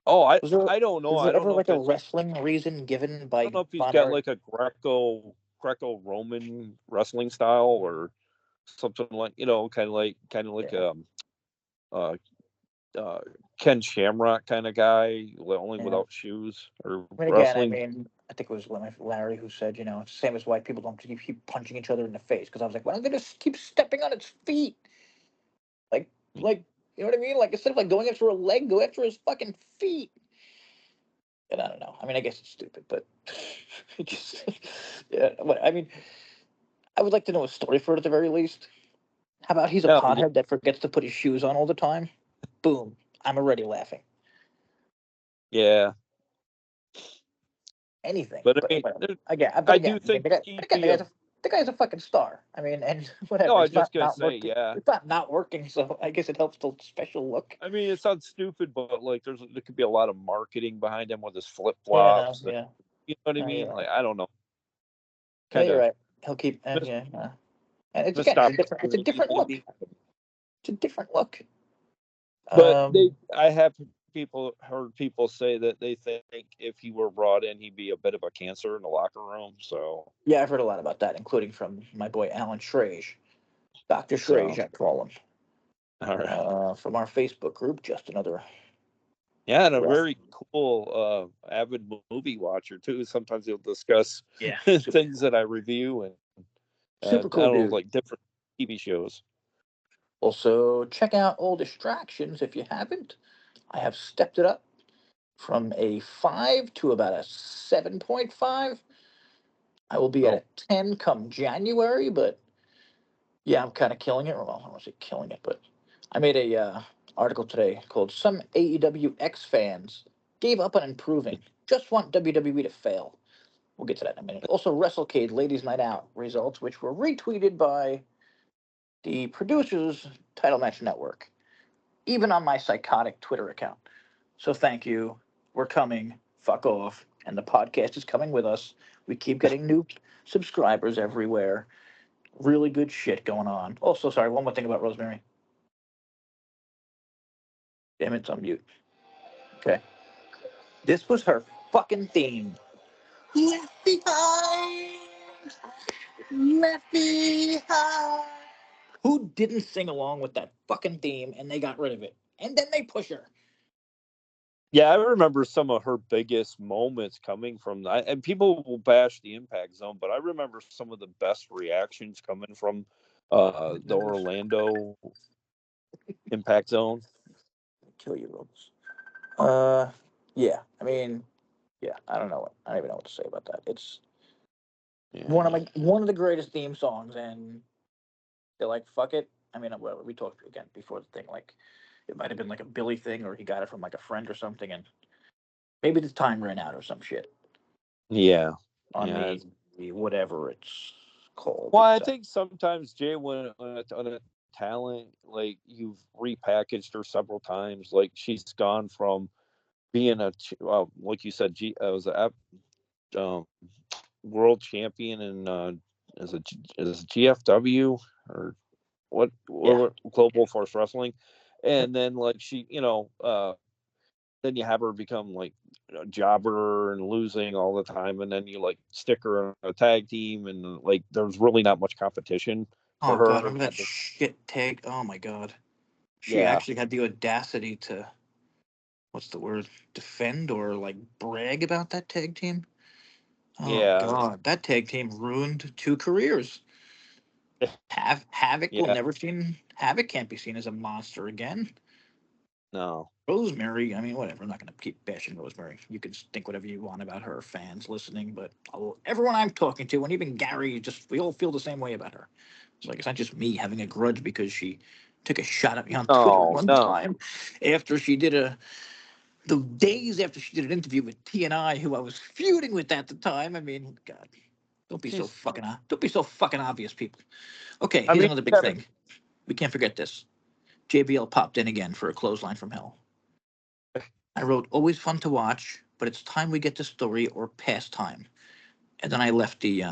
Oh, I Was there I don't know. was I there don't ever know like if a it's wrestling reason given I by don't know if he's Von got Erich? like a Greco-Roman wrestling style or something like kind of like Yeah, uh, uh, Ken Shamrock kind of guy, only yeah. without shoes or I mean, again, I wrestling. mean, I think it was Larry who said, it's the same as why people don't keep punching each other in the face. Because I was like, why don't they just keep stepping on its feet? Like, you know what I mean? Like, instead of like going after a leg, go after his fucking feet. And I don't know. I mean, I guess it's stupid, but it just, yeah. What I mean, I would like to know a story for it at the very least. How about he's a Oh yeah, pothead that forgets to put his shoes on all the time? Boom, I'm already laughing. yeah. Anything, But I but mean, whatever. Again, I do think but he'd again, be a. the guy's a fucking star. I mean, and No, whatever. I It's was just gonna not say, working. yeah. It's not working. So I guess it helps the special look. I mean, it sounds stupid, but like, there could be a lot of marketing behind him with his flip Yeah, no, flops. yeah. You know what I No, you're mean? right. Like, I don't know, Yeah, kind you're of right. He'll keep. missed, Yeah, and it's missed again, it's a different. It's a opportunity, different look. maybe. It's a different look. But Um, I have heard people say that they think if he were brought in, he'd be a bit of a cancer in the locker room. yeah, I've heard a lot about that, including from my boy Alan Schrage, Doctor So Schrage, I call him, all right. from our Facebook group. Just another Yeah, and a ref. very cool avid movie watcher too. Sometimes he'll discuss Yeah, things that I review and super I cool don't know, dude. like different TV shows. Also, check out All Distractions if you haven't. I have stepped it up from a 5 to about a 7.5. I will be at Oh, a 10 come January, but yeah, I'm kind of killing it. Well, I don't want to say killing it, but I made a article today called "Some AEW X Fans Gave Up on Improving, Just Want WWE to Fail." We'll get to that in a minute. Also, WrestleCade Ladies Night Out results, which were retweeted by the producers Title Match Network, even on my psychotic Twitter account. So thank you. We're coming. Fuck off. And the podcast is coming with us. We keep getting new subscribers everywhere. Really good shit going on. Also, sorry, one more thing about Rosemary. Damn it, it's on mute. Okay. This was her fucking theme. Left behind! Left behind! Who didn't sing along with that fucking theme and they got rid of it? And then they push her. Yeah, I remember some of her biggest moments coming from that. And people will bash the Impact Zone, but I remember some of the best reactions coming from the Orlando Impact Zone. Kill you, Rose. Yeah. I mean, yeah. I don't know. I don't even know what to say about that. It's Yeah. one of the greatest theme songs, and they're like, "Fuck it." I mean, well, we talked again before the thing. Like, it might have been like a Billy thing, or he got it from like a friend or something, and maybe the time ran out or some shit Yeah. on Yeah. the whatever it's called. Well, I Exactly. think sometimes, Jay, when it's on a talent, like you've repackaged her several times, like she's gone from being like you said, was a um, world champion in as a GFW or Yeah. what Global Force Wrestling, and then like she, then you have her become like a jobber and losing all the time, and then you like stick her on a tag team, and like there's really not much competition for Oh god, her. remember that shit tag? Oh my god. She Yeah, actually had the audacity to, what's the word, defend or like brag about that tag team. Oh yeah, god, that tag team ruined two careers. Havoc will yeah, never seen Havoc can't be seen as a monster again. no, Rosemary, I mean, whatever. I'm not going to keep bashing Rosemary. You can think whatever you want about her fans listening, but everyone I'm talking to, and even Gary, just we all feel the same way about her. So like, it's not just me having a grudge because she took a shot at me on Twitter no, one no. time after she did the days after she did an interview with TNI, who I was feuding with at the time. I mean, God, She's, don't be so fucking obvious, people. Okay, I here's mean, another you big gotta, thing. We can't forget this. JBL popped in again for a clothesline from hell. I wrote, always fun to watch, but it's time we get to story or pastime. And then I left the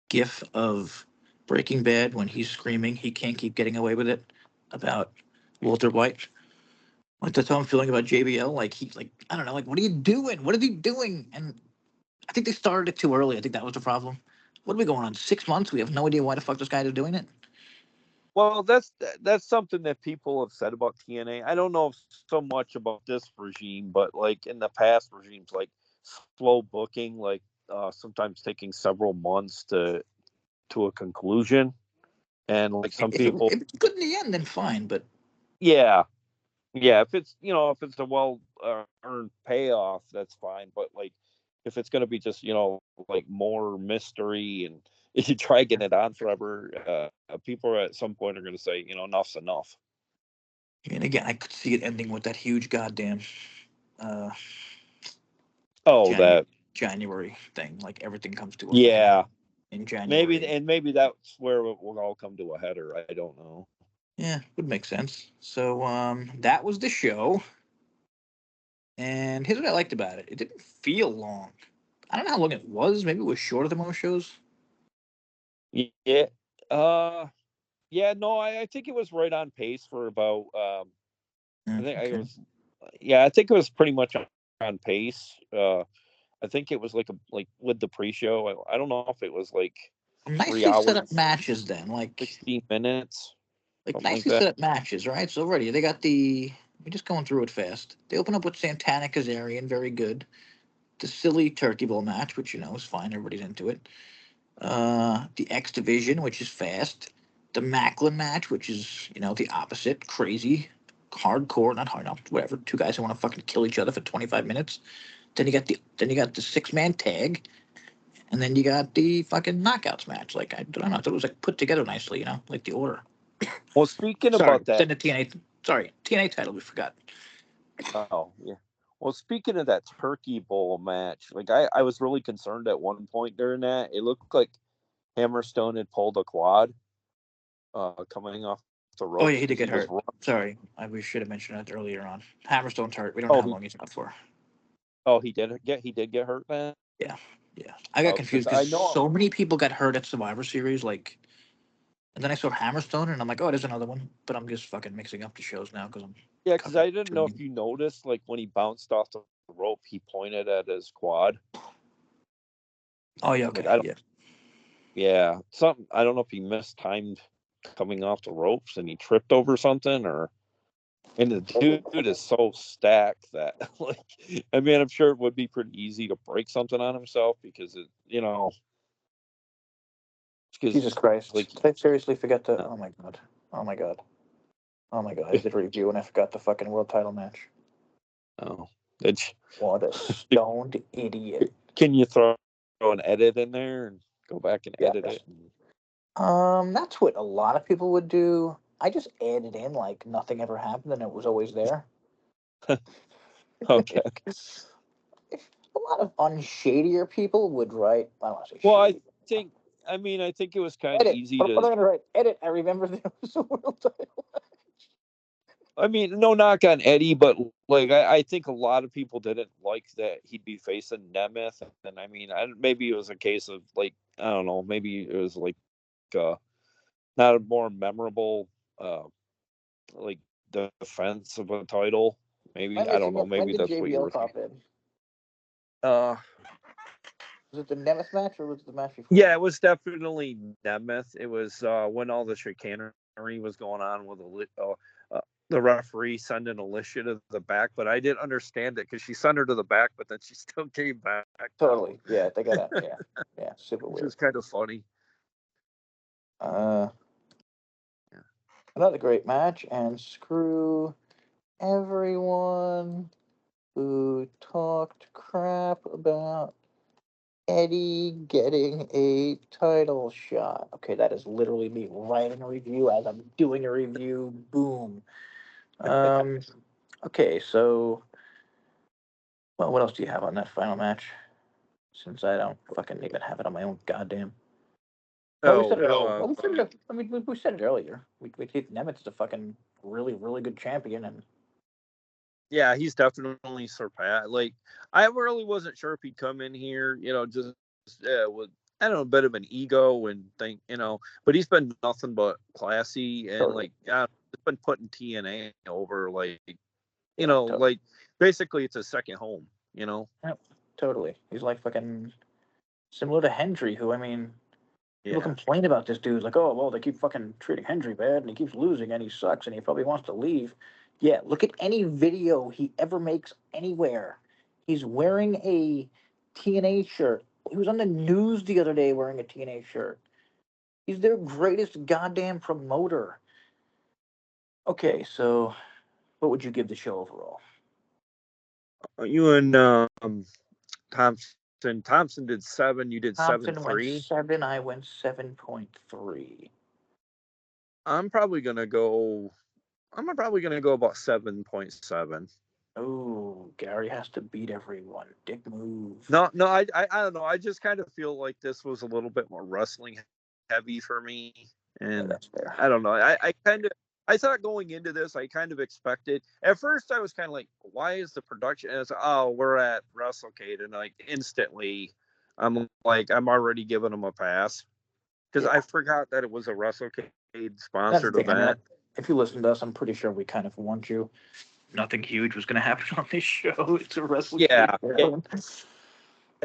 gif of Breaking Bad when he's screaming he can't keep getting away with it about Walter White. Like that's how I'm feeling about JBL. Like he's like, I don't know, like what are you doing? What are you doing? And I think they started it too early. I think that was the problem. What are we going on? 6 months? We have no idea why the fuck this guy is doing it. well, that's something that people have said about TNA. I don't know so much about this regime, but like in the past regimes, like slow booking, like sometimes taking several months to a conclusion, and like some If people, it's good in the end, then fine. But yeah, yeah, if it's a well earned payoff, that's fine. But like if it's going to be just like more mystery and if you try getting it on forever, people at some point are going to say enough's enough. and again, I could see it ending with that huge goddamn uh, Oh, January that January thing. Like everything comes to a head yeah, in maybe, January. and maybe that's where it will all come to a header. I don't know. Yeah, would make sense. So that was the show. And here's what I liked about it. It didn't feel long. I don't know how long it was. Maybe it was shorter than most shows. Yeah, uh, yeah, no, I think it was right on pace for about. I Mm, think I okay. was, yeah, I think it was pretty much on pace. I think it was like with the pre-show. I don't know if it was like three Nicely set up hours, matches then. 16 minutes, Like something like nicely that. set up matches, right? So already they got the. We're just going through it fast. They open up with Santana Kazarian, very good. The silly Turkey Bowl match, which is fine. Everybody's into it. The X Division, which is fast. The Macklin match, which is the opposite, crazy, hardcore, not hard, no, whatever. Two guys who want to fucking kill each other for 25 minutes. Then you got the 6-man tag, and then you got the fucking knockouts match. Like I don't know, I thought it was like put together nicely, like the order. Well, speaking Sorry, about that, then the TNA. Sorry, TNA title we forgot. oh yeah. Well, speaking of that Turkey Bowl match, like I was really concerned at one point during that. It looked like Hammerstone had pulled a quad, coming off the Oh yeah, ropes he did because get he was. hurt. Sorry, we should have mentioned that earlier on. Hammerstone's hurt. We don't know Oh, how long he's out for. he did get hurt then. Yeah, yeah. I got Because confused because I know. so many people got hurt at Survivor Series. Like And then I saw Hammerstone, and I'm like, oh, there's another one. But I'm just fucking mixing up the shows now because I'm Yeah, because covering I didn't too know many. if you noticed, like when he bounced off the rope, he pointed at his quad. Oh yeah, Like okay, I don't, yeah. yeah, something. I don't know if he mistimed coming off the ropes and he tripped over something, or and the dude is so stacked that like, I mean, I'm sure it would be pretty easy to break something on himself because it, Jesus because Christ! like, Did I seriously forget to? no, Oh my god! Oh my god! Oh my god! I did a review and I forgot the fucking world title match. no, it's, What a stoned idiot! can you throw an edit in there and go back and Yeah. edit it? That's what a lot of people would do. I just added in like nothing ever happened and it was always there. Okay. A lot of unshadier people would write. I don't want to say Well, shady. think, I think it was kind of Edit. easy What to. am I going to write? Edit. I remember there was a world title. I mean, no knock on Eddie, but like I think a lot of people didn't like that he'd be facing Nemeth, and I mean, maybe it was a case of like, I don't know, maybe it was like uh, not a more memorable uh, like defense of a title. Maybe I don't know. When Maybe did that's what you JBL were thinking. pop in? Uh, Was it the Nemeth match or was it the match before? yeah, it was definitely Nemeth. It was when all the chicanery was going on with the referee sending Alicia to the back, but I didn't understand it because she sent her to the back, but then she still came back down, Totally. Yeah, they got out. Yeah. Yeah, super which weird. was kind of funny. Uh, Yeah. Another great match, and screw everyone who talked crap about Eddie getting a title shot. Okay, that is literally me writing a review as I'm doing a review. Boom. Um, okay, so, well, what else do you have on that final match? Since I don't fucking even have it on my own goddamn. Well, we said it. Oh, Well, we said it. I mean, we said it earlier. We Keith Nemeth's a fucking really, really good champion, and yeah, he's definitely surpassed. Like, I really wasn't sure if he'd come in here, just with, I don't know, a bit of an ego and think, but he's been nothing but classy and totally, like, it's been putting TNA over, like, yeah, like basically it's a second home, yep, totally. He's like fucking similar to Hendry, who I mean, people Yeah. complain about this dude, like, oh, well, they keep fucking treating Hendry bad, and he keeps losing, and he sucks, and he probably wants to leave. Yeah, look at any video he ever makes anywhere. He's wearing a TNA shirt. He was on the news the other day wearing a TNA shirt. He's their greatest goddamn promoter. Okay, so what would you give the show overall? You and Thompson did 7, you did Thompson went 7.3. 7, I went 7.3. I'm probably gonna go about 7.7. Oh, Gary has to beat everyone. Dick move. No, I don't know. I just kind of feel like this was a little bit more wrestling heavy for me, Yeah, and that's fair. I don't know. I thought going into this, I kind of expected. At first, I was kind of like, "Why is the production?" And it's oh, we're at WrestleCade, and like instantly, I'm like, I'm already giving them a pass because Yeah, I forgot that it was a WrestleCade that's the sponsored thing. I mean, event. if you listen to us, I'm pretty sure we kind of warned you. Nothing huge was going to happen on this show. It's a wrestling Yeah, like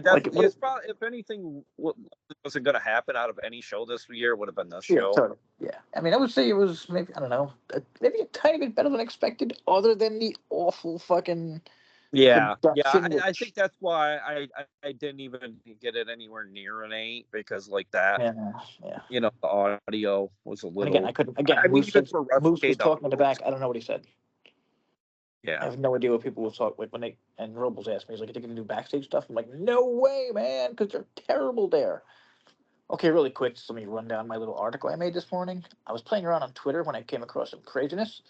definitely. what? It's probably, if anything wasn't going to happen out of any show this year, it would have been this Yeah, show. totally. Yeah, I mean, I would say it was maybe I don't know, maybe a tiny bit better than expected. Other than the awful fucking Yeah, production, I think which that's why I didn't even get it anywhere near an 8 because like that, yeah, yeah. the audio was a And again, I little. couldn't. Again, I mean, even for Moose was WrestleCade, the talking in the audio was, back. I don't know what he said. I yeah. have no idea what people will talk with when they and Robles asked me. He's like, "You think you can do backstage stuff?" I'm like, "No way, man, because they're terrible there." Okay, really quick, just let me run down my little article I made this morning. I was playing around on Twitter when I came across some craziness.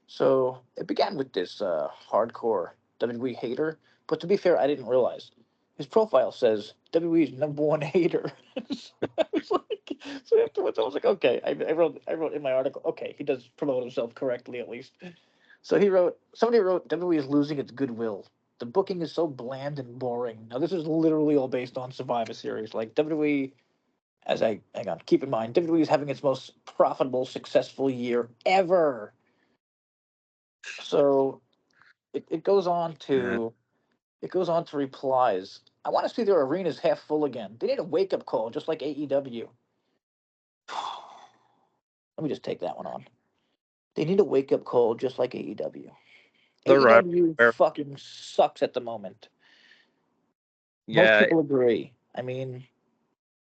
So it began with this hardcore WWE hater, but to be fair, I didn't realize his profile says WWE's #1 hater. So I was like, so afterwards I was like, okay, I wrote in my article, okay, he does promote himself correctly at least. So somebody wrote WWE is losing its goodwill. The booking is so bland and boring. Now this is literally all based on Survivor Series. Like WWE As I hang on, keep in mind, WWE is having its most profitable, successful year ever. So it goes on Yeah. to replies. I want to see their arenas half full again. They need a wake up call, just like AEW. Let me just take that one on. They need a wake up call, just like AEW. They're right. AEW fucking sucks at the moment. Most Yeah. people agree. I mean,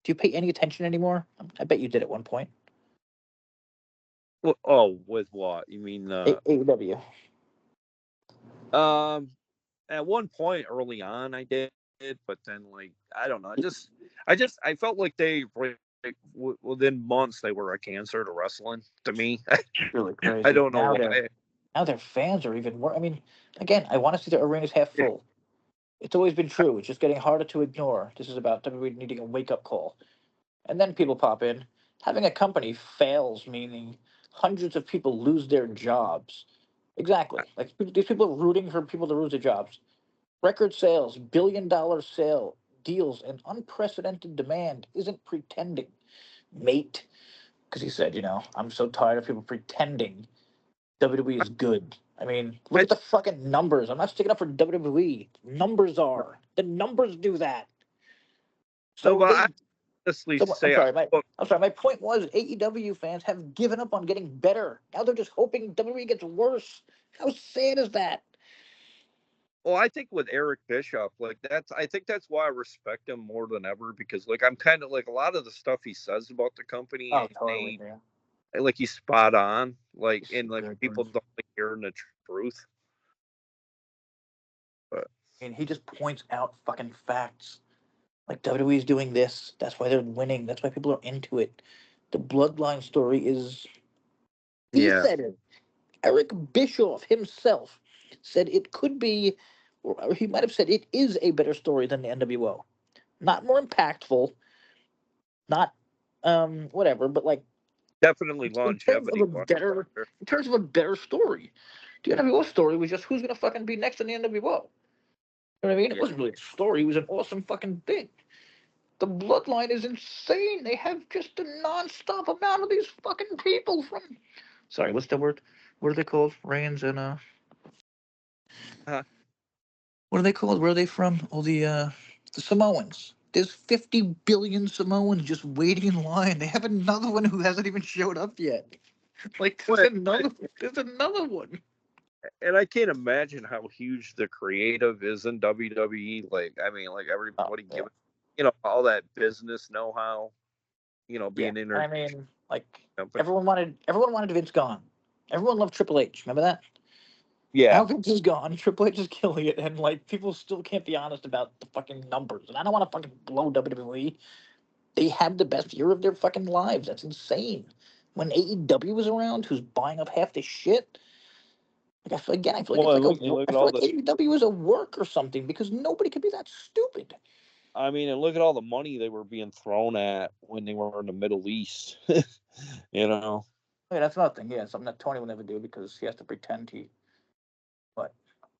do you pay any attention anymore? I bet you did at one point. Oh, with what? You mean AEW. um at one point early on I did, but then like I don't know. I felt like within months they were a cancer to wrestling to me. Really I crazy. don't know why. Now their fans are even more. I mean, again, I want to see the arenas half full. It's always been true. It's just getting harder to ignore. This is about WWE needing a wake up call. And then people pop in. Having a company fails, meaning hundreds of people lose their jobs. Exactly. Like these people are rooting for people to lose their jobs. Record sales, billion-dollar sale deals, and unprecedented demand isn't pretending, mate. Because he said, I'm so tired of people pretending WWE is good. I mean, look I at the fucking numbers. I'm not sticking up for WWE. Numbers are. The numbers do that. no, So but I they. honestly So I'm say sorry. look, I'm sorry. My point was AEW fans have given up on getting better. Now they're just hoping WWE gets worse. How sad is that? well, I think with Eric Bischoff, like I think that's why I respect him more than ever because like I'm kind of like a lot of the stuff he says about the company Oh, and totally. Yeah. like he's spot on. Like He's and so like good, people dude. don't like hearing the truth. But I mean, he just points out fucking facts. Like WWE is doing this. That's why they're winning. That's why people are into it. The bloodline story is. He yeah, said it. Eric Bischoff himself said it could be, or he might have said it is a better story than the NWO. Not more impactful, not whatever, but like definitely in terms of longevity a wise. better story. The NWO story was just who's gonna fucking be next in the NWO. You know what I mean? It Yeah. wasn't really a story. It was an awesome fucking thing. The bloodline is insane. They have just a non-stop amount of these fucking people from. Sorry, what's the word? What are they called? Reigns and Uh, what are they called? Where are they from? All the Samoans. There's 50 billion Samoans just waiting in line. They have another one who hasn't even showed up yet. Like what? there's another one. And I can't imagine how huge the creative is in WWE. Like, I mean, like Oh everybody yeah, giving, all that business know how, yeah. being in I their mean, like company. everyone wanted Vince gone. Everyone loved Triple H. Remember that? Now Yeah. Vince is gone. Triple H is killing it, and like people still can't be honest about the fucking numbers. And I don't want to fucking blow WWE. They had the best year of their fucking lives. That's insane. When AEW was around, who's buying up half this shit? Like I feel like Well, it's like a. and look I at feel all like the, AEW is a work or something because nobody could be that stupid. I mean, and look at all the money they were being thrown at when they were in the Middle East. you know. Yeah, that's nothing. Yeah, something that Tony will never do because he has to pretend he. What?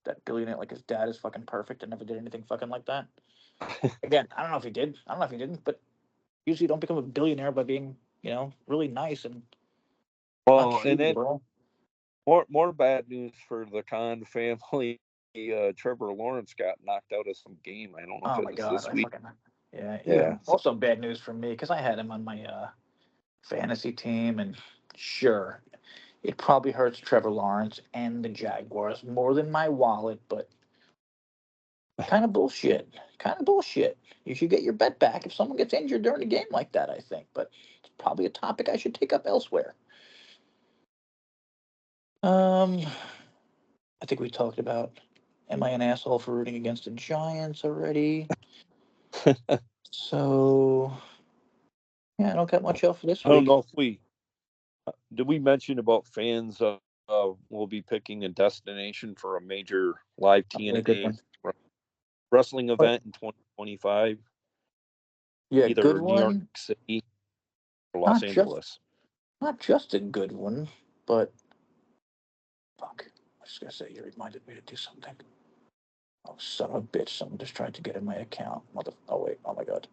That billionaire, like his dad, is fucking perfect and never did anything fucking like that. Again, I don't know if he did. I don't know if he didn't, but usually you don't become a billionaire by being, really nice and not Well, and shady then at all. more bad news for the Khan family. Trevor Lawrence got knocked out of some game. I don't know if Oh it my was god, this I week. fucking yeah. Yeah. Even also bad news for me because I had him on my fantasy team, and sure, it probably hurts Trevor Lawrence and the Jaguars more than my wallet, but kind of bullshit. Kind of bullshit. You should get your bet back if someone gets injured during a game like that. I think, but it's probably a topic I should take up elsewhere. Um, I think we talked about. Am I an asshole for rooting against the Giants already? So yeah, I don't got much else for this I don't week. know if did we mention about fans will be picking a destination for a major live Yeah, good TNA one. wrestling But event in 2025, yeah, good either New York one. City or Los Not just Angeles. not just a good one, but fuck. I was gonna say you reminded me to do something. Oh son of a bitch! Someone just tried to get in my account. Oh wait. Oh my god.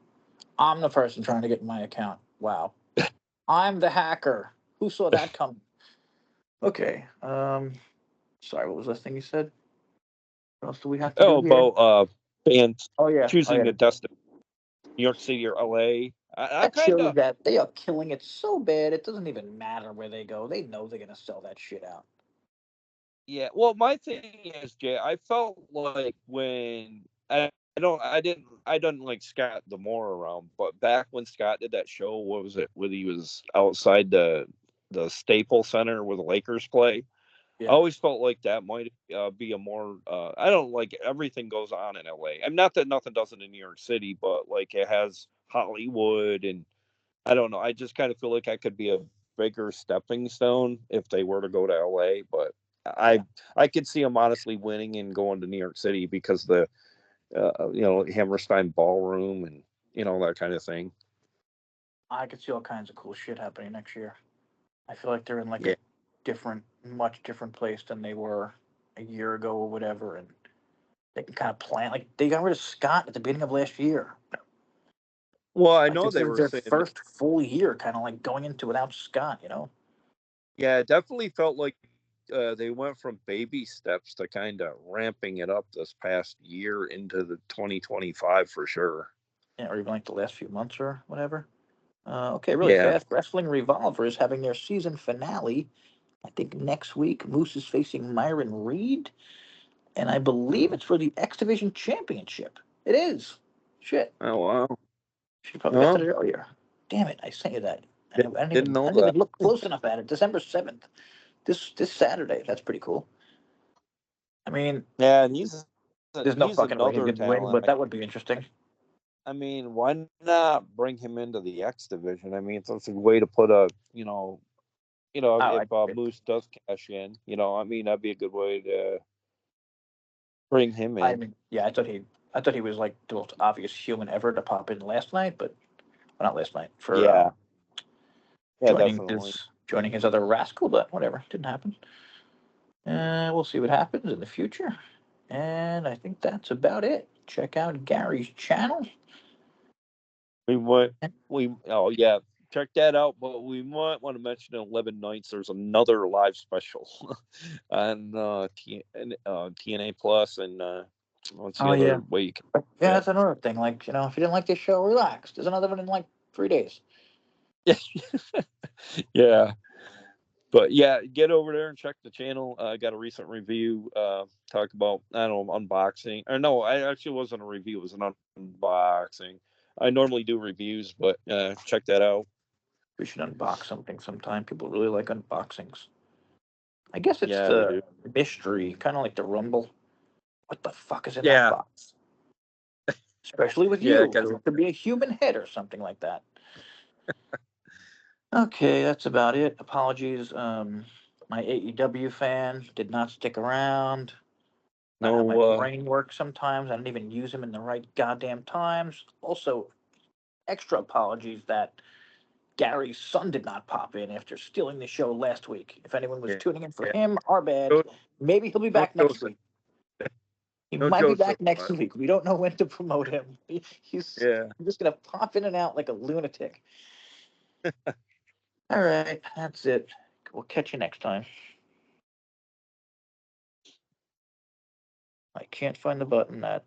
I'm the person trying to get in my account. Wow. I'm the hacker. Who saw that coming? Okay. Sorry, what was this thing you said? What else do we have to do here? About fans Oh yeah. Oh choosing yeah. a destination, New York City or LA. I That kind shows of that they are killing it so bad it doesn't even matter where they go. They know they're gonna sell that shit out. yeah. Well, my thing is, Jay, I felt like when I didn't like Scott Demore around, but back when Scott did that show, what was it? When he was outside the Staples Center where the Lakers play. I Yeah. always felt like that might be a more. I don't like everything goes on in LA. I'm not that nothing doesn't in New York City, but like it has Hollywood, and I don't know. I just kind of feel like I could be a bigger stepping stone if they were to go to LA. But Yeah. I could see them honestly winning and going to New York City because the Hammerstein Ballroom and that kind of thing. I could see all kinds of cool shit happening next year. I feel like they're in like Yeah. a much different place than they were a year ago or whatever, and they can kind of plan. Like they got rid of Scott at the beginning of last year. Well, I Like know this they is were their saying. first full year, kind of like going into without Scott. Yeah, it definitely felt like they went from baby steps to kind of ramping it up this past year into the 2025 for sure. Yeah, or even like the last few months or whatever. Okay, really Yeah. fast. Wrestling Revolver is having their season finale. I think next week, Moose is facing Myron Reed, and I believe it's for the X Division Championship. It is. Shit. Oh wow. Should probably got to Well, it earlier. Damn it! I sent you that. I didn't know didn't that. even look close enough at it. December 7th. This Saturday. That's pretty cool. I mean, Yeah, and there's no he's fucking way he's another gonna win, talent. but that would be interesting. I mean, why not bring him into the X division? I mean, it's a way to put a Oh, if Moose does cash in, I mean that'd be a good way to bring him I in. mean, yeah, I thought he was like the most obvious human ever to pop in last night, but well, not last night for Yeah, yeah, definitely. joining his other rascal, but whatever, didn't happen. We'll see what happens in the future, and I think that's about it. Check out Gary's channel. We went. We oh yeah, check that out. But we might want to mention in 11 nights. There's another live special on TNA Plus, and what's the Oh other yeah, way you can yeah, get that's another thing. Like if you didn't like this show, relax. There's another one in like 3 days. it? Yeah, but yeah, get over there and check the channel. I got a recent review. Talk about I don't know unboxing. Or no, I actually wasn't a review. It was an unboxing. I normally do reviews, but check that out. We should unbox something sometime. People really like unboxings. I guess it's Yeah, they do. the mystery, kind of like the Rumble. What the fuck is in that Yeah, box? Especially with yeah, you, kind because of. it could be a human head or something like that. Okay, that's about it. Apologies. My AEW fan did not stick around. Not how my No, brain works sometimes. I don't even use them in the right goddamn times. Also, extra apologies that Gary's son did not pop in after stealing the show last week. If anyone was yeah, tuning in for yeah. him, our bad. No, Maybe he'll be no back next Joseph. week. He No might be Joseph. back next week. We don't know when to promote him. He's Yeah. just gonna pop in and out like a lunatic. All right, that's it. We'll catch you next time. I can't find the button that